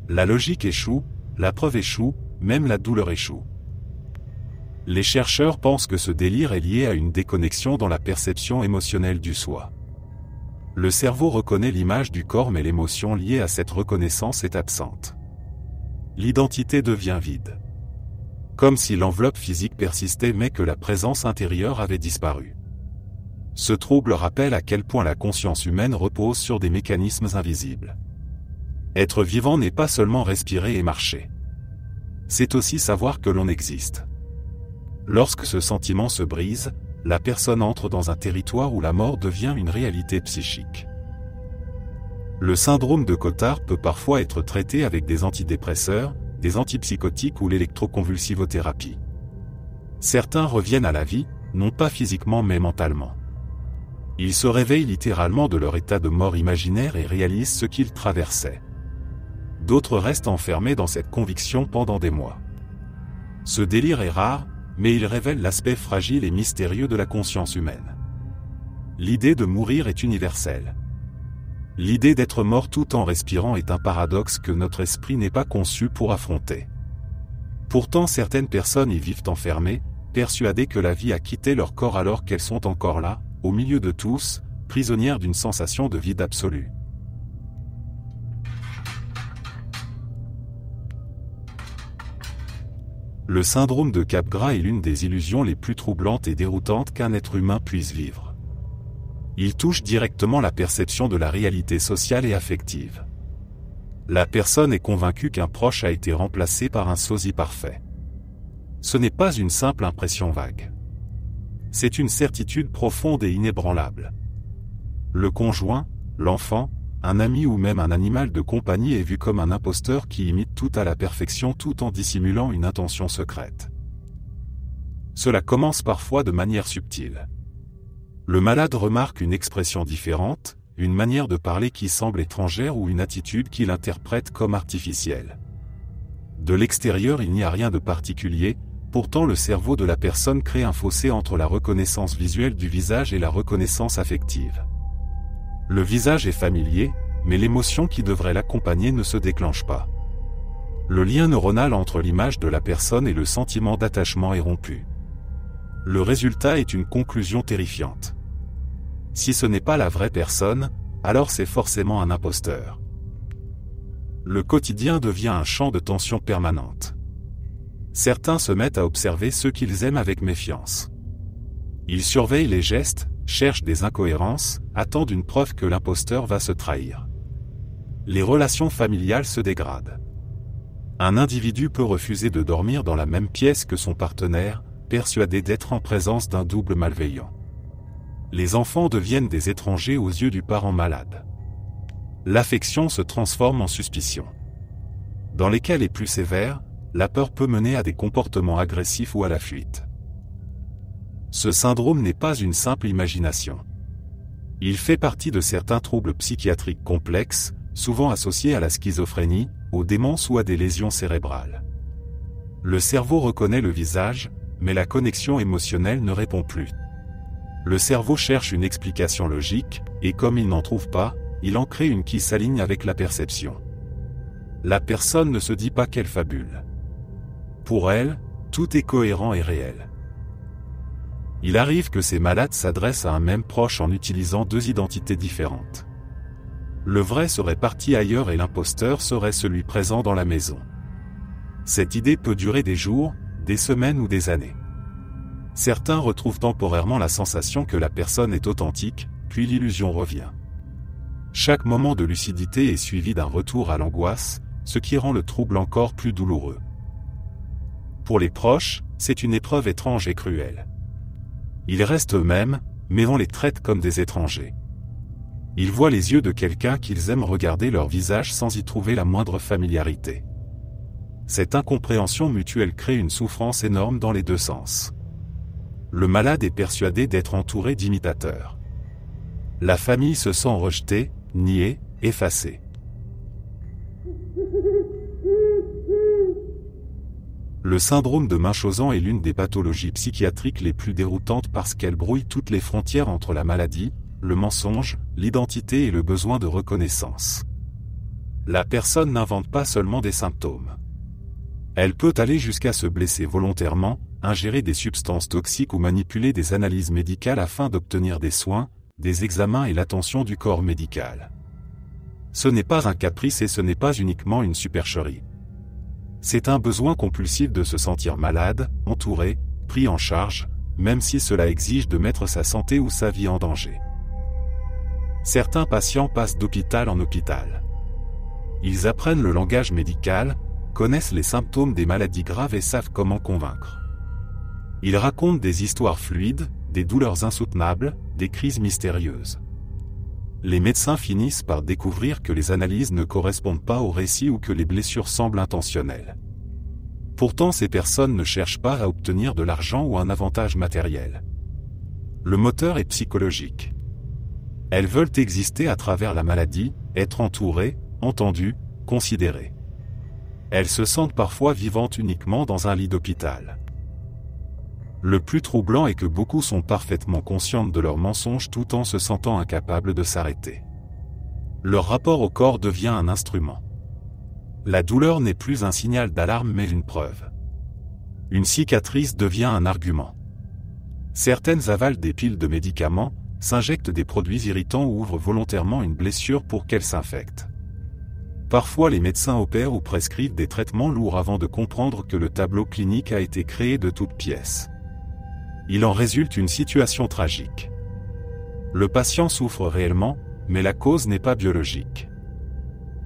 La logique échoue, la preuve échoue, même la douleur échoue. Les chercheurs pensent que ce délire est lié à une déconnexion dans la perception émotionnelle du soi. Le cerveau reconnaît l'image du corps mais l'émotion liée à cette reconnaissance est absente. L'identité devient vide. Comme si l'enveloppe physique persistait mais que la présence intérieure avait disparu. Ce trouble rappelle à quel point la conscience humaine repose sur des mécanismes invisibles. Être vivant n'est pas seulement respirer et marcher. C'est aussi savoir que l'on existe. Lorsque ce sentiment se brise, la personne entre dans un territoire où la mort devient une réalité psychique. Le syndrome de Cotard peut parfois être traité avec des antidépresseurs, des antipsychotiques ou l'électroconvulsivothérapie. Certains reviennent à la vie, non pas physiquement mais mentalement. Ils se réveillent littéralement de leur état de mort imaginaire et réalisent ce qu'ils traversaient. D'autres restent enfermés dans cette conviction pendant des mois. Ce délire est rare, mais il révèle l'aspect fragile et mystérieux de la conscience humaine. L'idée de mourir est universelle. L'idée d'être mort tout en respirant est un paradoxe que notre esprit n'est pas conçu pour affronter. Pourtant certaines personnes y vivent enfermées, persuadées que la vie a quitté leur corps alors qu'elles sont encore là, au milieu de tous, prisonnières d'une sensation de vide absolu. Le syndrome de Capgras est l'une des illusions les plus troublantes et déroutantes qu'un être humain puisse vivre. Il touche directement la perception de la réalité sociale et affective. La personne est convaincue qu'un proche a été remplacé par un sosie parfait. Ce n'est pas une simple impression vague. C'est une certitude profonde et inébranlable. Le conjoint, l'enfant, un ami ou même un animal de compagnie est vu comme un imposteur qui imite tout à la perfection tout en dissimulant une intention secrète. Cela commence parfois de manière subtile. Le malade remarque une expression différente, une manière de parler qui semble étrangère ou une attitude qu'il interprète comme artificielle. De l'extérieur il n'y a rien de particulier, pourtant le cerveau de la personne crée un fossé entre la reconnaissance visuelle du visage et la reconnaissance affective. Le visage est familier, mais l'émotion qui devrait l'accompagner ne se déclenche pas. Le lien neuronal entre l'image de la personne et le sentiment d'attachement est rompu. Le résultat est une conclusion terrifiante. Si ce n'est pas la vraie personne, alors c'est forcément un imposteur. Le quotidien devient un champ de tension permanente. Certains se mettent à observer ceux qu'ils aiment avec méfiance. Ils surveillent les gestes, cherchent des incohérences, attendent une preuve que l'imposteur va se trahir. Les relations familiales se dégradent. Un individu peut refuser de dormir dans la même pièce que son partenaire, persuadé d'être en présence d'un double malveillant. Les enfants deviennent des étrangers aux yeux du parent malade. L'affection se transforme en suspicion. Dans les cas les plus sévères, la peur peut mener à des comportements agressifs ou à la fuite. Ce syndrome n'est pas une simple imagination. Il fait partie de certains troubles psychiatriques complexes, souvent associés à la schizophrénie, aux démences ou à des lésions cérébrales. Le cerveau reconnaît le visage, mais la connexion émotionnelle ne répond plus. Le cerveau cherche une explication logique, et comme il n'en trouve pas, il en crée une qui s'aligne avec la perception. La personne ne se dit pas qu'elle fabule. Pour elle, tout est cohérent et réel. Il arrive que ces malades s'adressent à un même proche en utilisant deux identités différentes. Le vrai serait parti ailleurs et l'imposteur serait celui présent dans la maison. Cette idée peut durer des jours, des semaines ou des années. Certains retrouvent temporairement la sensation que la personne est authentique, puis l'illusion revient. Chaque moment de lucidité est suivi d'un retour à l'angoisse, ce qui rend le trouble encore plus douloureux. Pour les proches, c'est une épreuve étrange et cruelle. Ils restent eux-mêmes, mais on les traite comme des étrangers. Ils voient les yeux de quelqu'un qu'ils aiment regarder leur visage sans y trouver la moindre familiarité. Cette incompréhension mutuelle crée une souffrance énorme dans les deux sens. Le malade est persuadé d'être entouré d'imitateurs. La famille se sent rejetée, niée, effacée. Le syndrome de Munchausen est l'une des pathologies psychiatriques les plus déroutantes parce qu'elle brouille toutes les frontières entre la maladie, le mensonge, l'identité et le besoin de reconnaissance. La personne n'invente pas seulement des symptômes. Elle peut aller jusqu'à se blesser volontairement, ingérer des substances toxiques ou manipuler des analyses médicales afin d'obtenir des soins, des examens et l'attention du corps médical. Ce n'est pas un caprice et ce n'est pas uniquement une supercherie. C'est un besoin compulsif de se sentir malade, entouré, pris en charge, même si cela exige de mettre sa santé ou sa vie en danger. Certains patients passent d'hôpital en hôpital. Ils apprennent le langage médical, connaissent les symptômes des maladies graves et savent comment convaincre. Ils racontent des histoires fluides, des douleurs insoutenables, des crises mystérieuses. Les médecins finissent par découvrir que les analyses ne correspondent pas au récit ou que les blessures semblent intentionnelles. Pourtant, ces personnes ne cherchent pas à obtenir de l'argent ou un avantage matériel. Le moteur est psychologique. Elles veulent exister à travers la maladie, être entourées, entendues, considérées. Elles se sentent parfois vivantes uniquement dans un lit d'hôpital. Le plus troublant est que beaucoup sont parfaitement conscientes de leurs mensonges tout en se sentant incapables de s'arrêter. Leur rapport au corps devient un instrument. La douleur n'est plus un signal d'alarme mais une preuve. Une cicatrice devient un argument. Certaines avalent des piles de médicaments, s'injectent des produits irritants ou ouvrent volontairement une blessure pour qu'elle s'infecte. Parfois les médecins opèrent ou prescrivent des traitements lourds avant de comprendre que le tableau clinique a été créé de toutes pièces. Il en résulte une situation tragique. Le patient souffre réellement, mais la cause n'est pas biologique.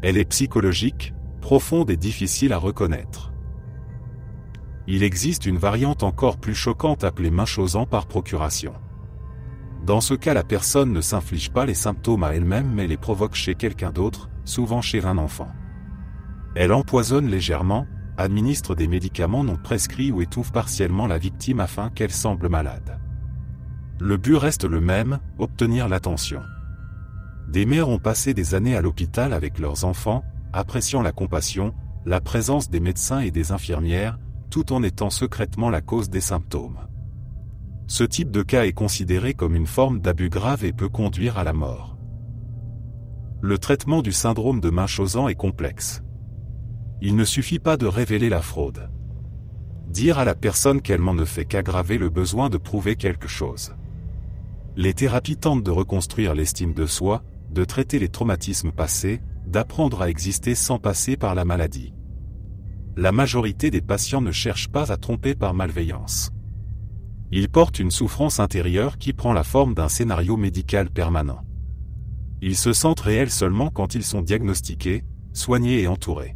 Elle est psychologique, profonde et difficile à reconnaître. Il existe une variante encore plus choquante appelée Munchausen par procuration. Dans ce cas, la personne ne s'inflige pas les symptômes à elle-même mais les provoque chez quelqu'un d'autre, souvent chez un enfant. Elle empoisonne légèrement, administre des médicaments non prescrits ou étouffe partiellement la victime afin qu'elle semble malade. Le but reste le même, obtenir l'attention. Des mères ont passé des années à l'hôpital avec leurs enfants, appréciant la compassion, la présence des médecins et des infirmières, tout en étant secrètement la cause des symptômes. Ce type de cas est considéré comme une forme d'abus grave et peut conduire à la mort. Le traitement du syndrome de Munchausen est complexe. Il ne suffit pas de révéler la fraude. Dire à la personne qu'elle ne fait qu'aggraver le besoin de prouver quelque chose. Les thérapies tentent de reconstruire l'estime de soi, de traiter les traumatismes passés, d'apprendre à exister sans passer par la maladie. La majorité des patients ne cherchent pas à tromper par malveillance. Ils portent une souffrance intérieure qui prend la forme d'un scénario médical permanent. Ils se sentent réels seulement quand ils sont diagnostiqués, soignés et entourés.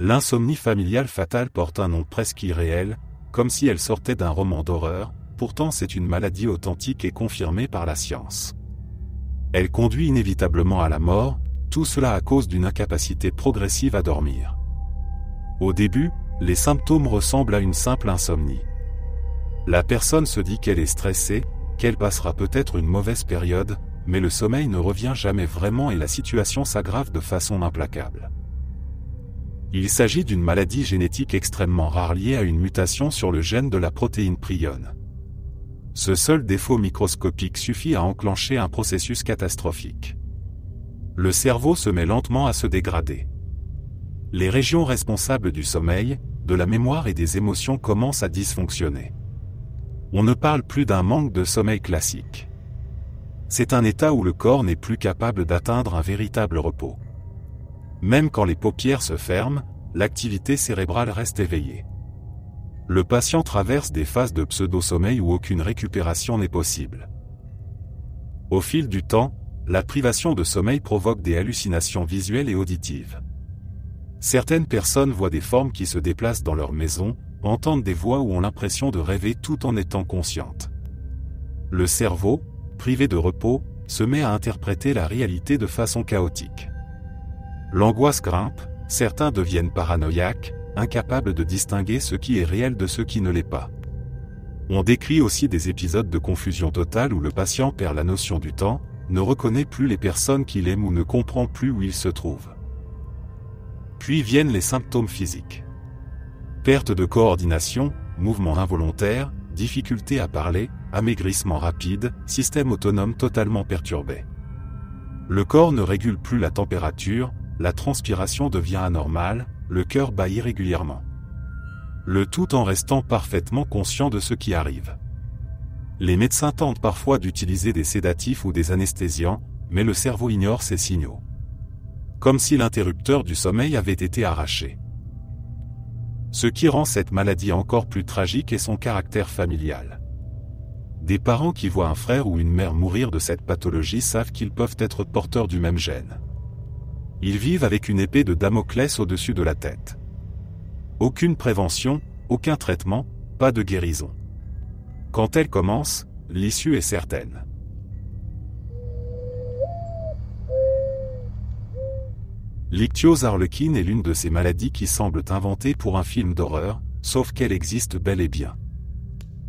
L'insomnie familiale fatale porte un nom presque irréel, comme si elle sortait d'un roman d'horreur, pourtant c'est une maladie authentique et confirmée par la science. Elle conduit inévitablement à la mort, tout cela à cause d'une incapacité progressive à dormir. Au début, les symptômes ressemblent à une simple insomnie. La personne se dit qu'elle est stressée, qu'elle passera peut-être une mauvaise période, mais le sommeil ne revient jamais vraiment et la situation s'aggrave de façon implacable. Il s'agit d'une maladie génétique extrêmement rare liée à une mutation sur le gène de la protéine prione. Ce seul défaut microscopique suffit à enclencher un processus catastrophique. Le cerveau se met lentement à se dégrader. Les régions responsables du sommeil, de la mémoire et des émotions commencent à dysfonctionner. On ne parle plus d'un manque de sommeil classique. C'est un état où le corps n'est plus capable d'atteindre un véritable repos. Même quand les paupières se ferment, l'activité cérébrale reste éveillée. Le patient traverse des phases de pseudo-sommeil où aucune récupération n'est possible. Au fil du temps, la privation de sommeil provoque des hallucinations visuelles et auditives. Certaines personnes voient des formes qui se déplacent dans leur maison, entendent des voix ou ont l'impression de rêver tout en étant conscientes. Le cerveau, privé de repos, se met à interpréter la réalité de façon chaotique. L'angoisse grimpe, Certains deviennent paranoïaques, incapables de distinguer ce qui est réel de ce qui ne l'est pas. On décrit aussi des épisodes de confusion totale où le patient perd la notion du temps, ne reconnaît plus les personnes qu'il aime ou ne comprend plus où il se trouve. Puis viennent les symptômes physiques. Perte de coordination, mouvements involontaires, difficulté à parler, amaigrissement rapide, système autonome totalement perturbé. Le corps ne régule plus la température, la transpiration devient anormale, le cœur bat irrégulièrement. Le tout en restant parfaitement conscient de ce qui arrive. Les médecins tentent parfois d'utiliser des sédatifs ou des anesthésiants, mais le cerveau ignore ces signaux. Comme si l'interrupteur du sommeil avait été arraché. Ce qui rend cette maladie encore plus tragique est son caractère familial. Des parents qui voient un frère ou une mère mourir de cette pathologie savent qu'ils peuvent être porteurs du même gène. Ils vivent avec une épée de Damoclès au-dessus de la tête. Aucune prévention, aucun traitement, pas de guérison. Quand elle commence, l'issue est certaine. L'ictiose harlequine est l'une de ces maladies qui semblent inventées pour un film d'horreur, sauf qu'elle existe bel et bien.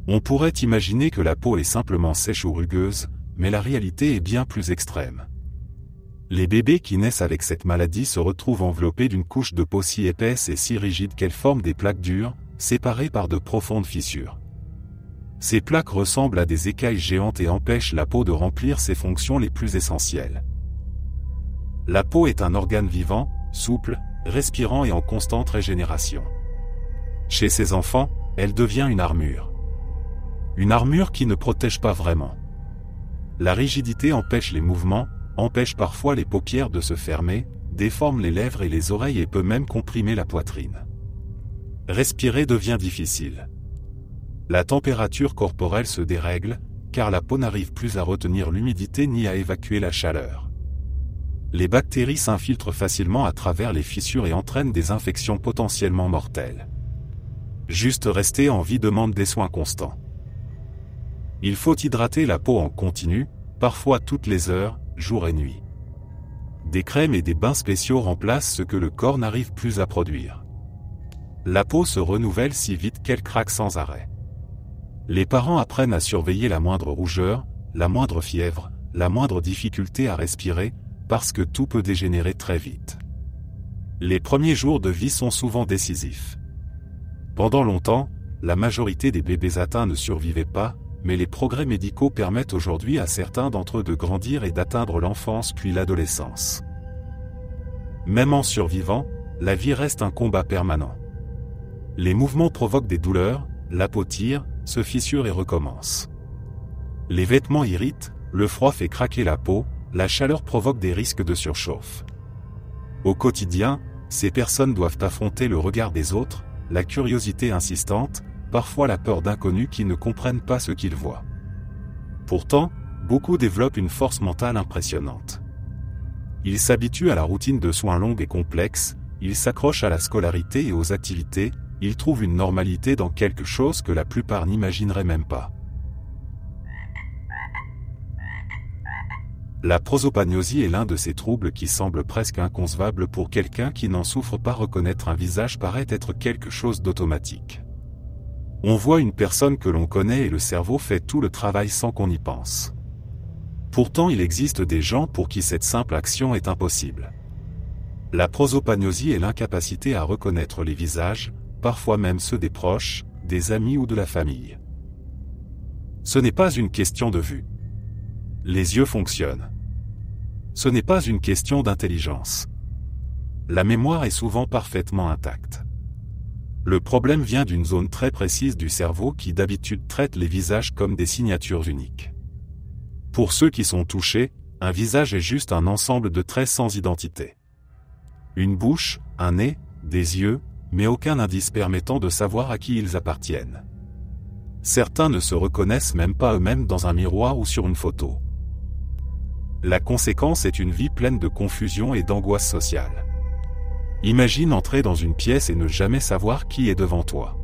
On pourrait imaginer que la peau est simplement sèche ou rugueuse, mais la réalité est bien plus extrême. Les bébés qui naissent avec cette maladie se retrouvent enveloppés d'une couche de peau si épaisse et si rigide qu'elle forme des plaques dures, séparées par de profondes fissures. Ces plaques ressemblent à des écailles géantes et empêchent la peau de remplir ses fonctions les plus essentielles. La peau est un organe vivant, souple, respirant et en constante régénération. Chez ces enfants, elle devient une armure. Une armure qui ne protège pas vraiment. La rigidité empêche les mouvements, empêche parfois les paupières de se fermer, déforme les lèvres et les oreilles et peut même comprimer la poitrine. Respirer devient difficile. La température corporelle se dérègle, car la peau n'arrive plus à retenir l'humidité ni à évacuer la chaleur. Les bactéries s'infiltrent facilement à travers les fissures et entraînent des infections potentiellement mortelles. Juste rester en vie demande des soins constants. Il faut hydrater la peau en continu, parfois toutes les heures, jour et nuit. Des crèmes et des bains spéciaux remplacent ce que le corps n'arrive plus à produire. La peau se renouvelle si vite qu'elle craque sans arrêt. Les parents apprennent à surveiller la moindre rougeur, la moindre fièvre, la moindre difficulté à respirer, parce que tout peut dégénérer très vite. Les premiers jours de vie sont souvent décisifs. Pendant longtemps, la majorité des bébés atteints ne survivaient pas, mais les progrès médicaux permettent aujourd'hui à certains d'entre eux de grandir et d'atteindre l'enfance puis l'adolescence. Même en survivant, la vie reste un combat permanent. Les mouvements provoquent des douleurs, la peau tire, se fissure et recommence. Les vêtements irritent, le froid fait craquer la peau, la chaleur provoque des risques de surchauffe. Au quotidien, ces personnes doivent affronter le regard des autres, la curiosité insistante, parfois la peur d'inconnus qui ne comprennent pas ce qu'ils voient. Pourtant, beaucoup développent une force mentale impressionnante. Ils s'habituent à la routine de soins longue et complexe, ils s'accrochent à la scolarité et aux activités, ils trouvent une normalité dans quelque chose que la plupart n'imagineraient même pas. La prosopagnosie est l'un de ces troubles qui semble presque inconcevable pour quelqu'un qui n'en souffre pas. Reconnaître un visage paraît être quelque chose d'automatique. On voit une personne que l'on connaît et le cerveau fait tout le travail sans qu'on y pense. Pourtant il existe des gens pour qui cette simple action est impossible. La prosopagnosie est l'incapacité à reconnaître les visages, parfois même ceux des proches, des amis ou de la famille. Ce n'est pas une question de vue. Les yeux fonctionnent. Ce n'est pas une question d'intelligence. La mémoire est souvent parfaitement intacte. Le problème vient d'une zone très précise du cerveau qui d'habitude traite les visages comme des signatures uniques. Pour ceux qui sont touchés, un visage est juste un ensemble de traits sans identité. Une bouche, un nez, des yeux, mais aucun indice permettant de savoir à qui ils appartiennent. Certains ne se reconnaissent même pas eux-mêmes dans un miroir ou sur une photo. La conséquence est une vie pleine de confusion et d'angoisse sociale. Imagine entrer dans une pièce et ne jamais savoir qui est devant toi.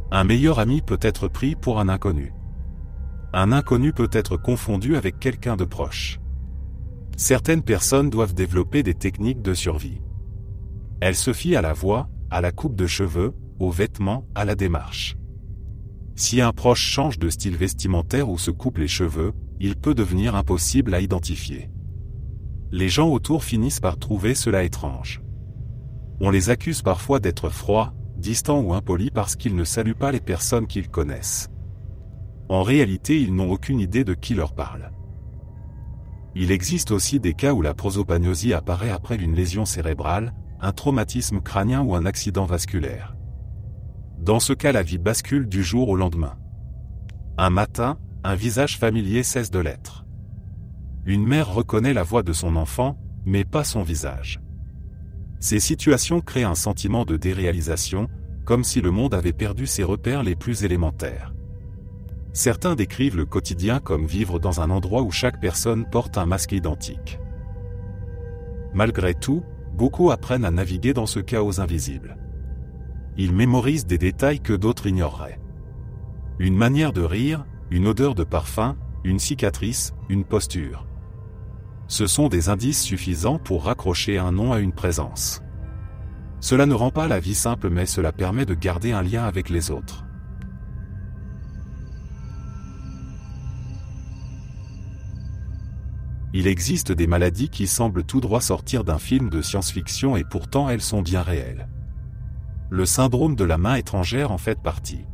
Un meilleur ami peut être pris pour un inconnu. Un inconnu peut être confondu avec quelqu'un de proche. Certaines personnes doivent développer des techniques de survie. Elle se fie à la voix, à la coupe de cheveux, aux vêtements, à la démarche. Si un proche change de style vestimentaire ou se coupe les cheveux, il peut devenir impossible à identifier. Les gens autour finissent par trouver cela étrange. On les accuse parfois d'être froids, distants ou impolis parce qu'ils ne saluent pas les personnes qu'ils connaissent. En réalité, ils n'ont aucune idée de qui leur parle. Il existe aussi des cas où la prosopagnosie apparaît après une lésion cérébrale, un traumatisme crânien ou un accident vasculaire. Dans ce cas, la vie bascule du jour au lendemain. Un matin, un visage familier cesse de l'être. Une mère reconnaît la voix de son enfant, mais pas son visage. Ces situations créent un sentiment de déréalisation, comme si le monde avait perdu ses repères les plus élémentaires. Certains décrivent le quotidien comme vivre dans un endroit où chaque personne porte un masque identique. Malgré tout, beaucoup apprennent à naviguer dans ce chaos invisible. Ils mémorisent des détails que d'autres ignoreraient. Une manière de rire, une odeur de parfum, une cicatrice, une posture. Ce sont des indices suffisants pour raccrocher un nom à une présence. Cela ne rend pas la vie simple, mais cela permet de garder un lien avec les autres. Il existe des maladies qui semblent tout droit sortir d'un film de science-fiction et pourtant elles sont bien réelles. Le syndrome de la main étrangère en fait partie.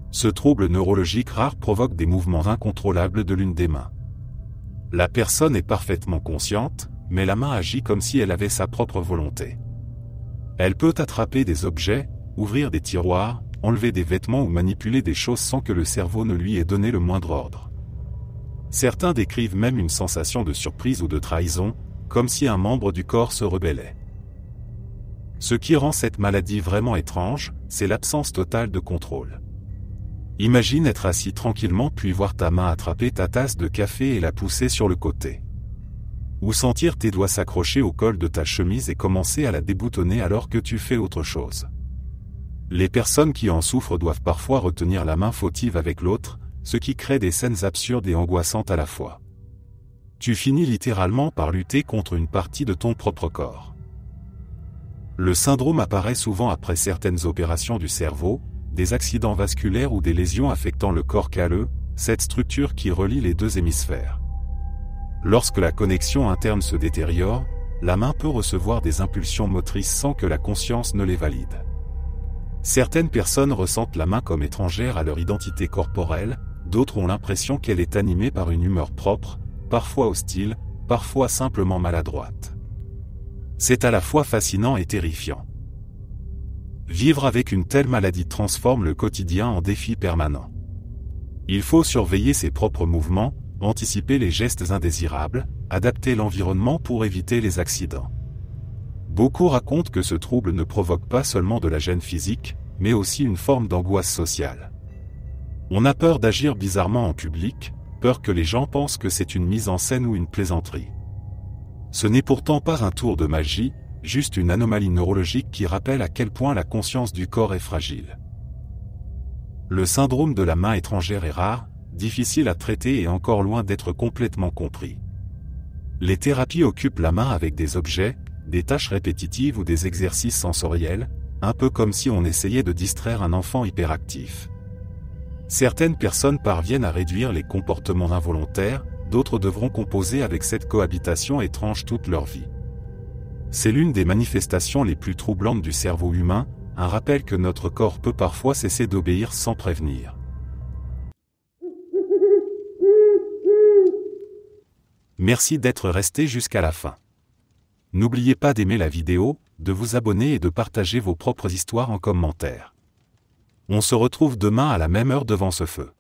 Ce trouble neurologique rare provoque des mouvements incontrôlables de l'une des mains. La personne est parfaitement consciente, mais la main agit comme si elle avait sa propre volonté. Elle peut attraper des objets, ouvrir des tiroirs, enlever des vêtements ou manipuler des choses sans que le cerveau ne lui ait donné le moindre ordre. Certains décrivent même une sensation de surprise ou de trahison, comme si un membre du corps se rebellait. Ce qui rend cette maladie vraiment étrange, c'est l'absence totale de contrôle. Imagine être assis tranquillement puis voir ta main attraper ta tasse de café et la pousser sur le côté. Ou sentir tes doigts s'accrocher au col de ta chemise et commencer à la déboutonner alors que tu fais autre chose. Les personnes qui en souffrent doivent parfois retenir la main fautive avec l'autre, ce qui crée des scènes absurdes et angoissantes à la fois. Tu finis littéralement par lutter contre une partie de ton propre corps. Le syndrome apparaît souvent après certaines opérations du cerveau, des accidents vasculaires ou des lésions affectant le corps calleux, cette structure qui relie les deux hémisphères. Lorsque la connexion interne se détériore, la main peut recevoir des impulsions motrices sans que la conscience ne les valide. Certaines personnes ressentent la main comme étrangère à leur identité corporelle, d'autres ont l'impression qu'elle est animée par une humeur propre, parfois hostile, parfois simplement maladroite. C'est à la fois fascinant et terrifiant. Vivre avec une telle maladie transforme le quotidien en défi permanent. Il faut surveiller ses propres mouvements, anticiper les gestes indésirables, adapter l'environnement pour éviter les accidents. Beaucoup racontent que ce trouble ne provoque pas seulement de la gêne physique, mais aussi une forme d'angoisse sociale. On a peur d'agir bizarrement en public, peur que les gens pensent que c'est une mise en scène ou une plaisanterie. Ce n'est pourtant pas un tour de magie, juste une anomalie neurologique qui rappelle à quel point la conscience du corps est fragile. Le syndrome de la main étrangère est rare, difficile à traiter et encore loin d'être complètement compris. Les thérapies occupent la main avec des objets, des tâches répétitives ou des exercices sensoriels, un peu comme si on essayait de distraire un enfant hyperactif. Certaines personnes parviennent à réduire les comportements involontaires, d'autres devront composer avec cette cohabitation étrange toute leur vie. C'est l'une des manifestations les plus troublantes du cerveau humain, un rappel que notre corps peut parfois cesser d'obéir sans prévenir. Merci d'être resté jusqu'à la fin. N'oubliez pas d'aimer la vidéo, de vous abonner et de partager vos propres histoires en commentaire. On se retrouve demain à la même heure devant ce feu.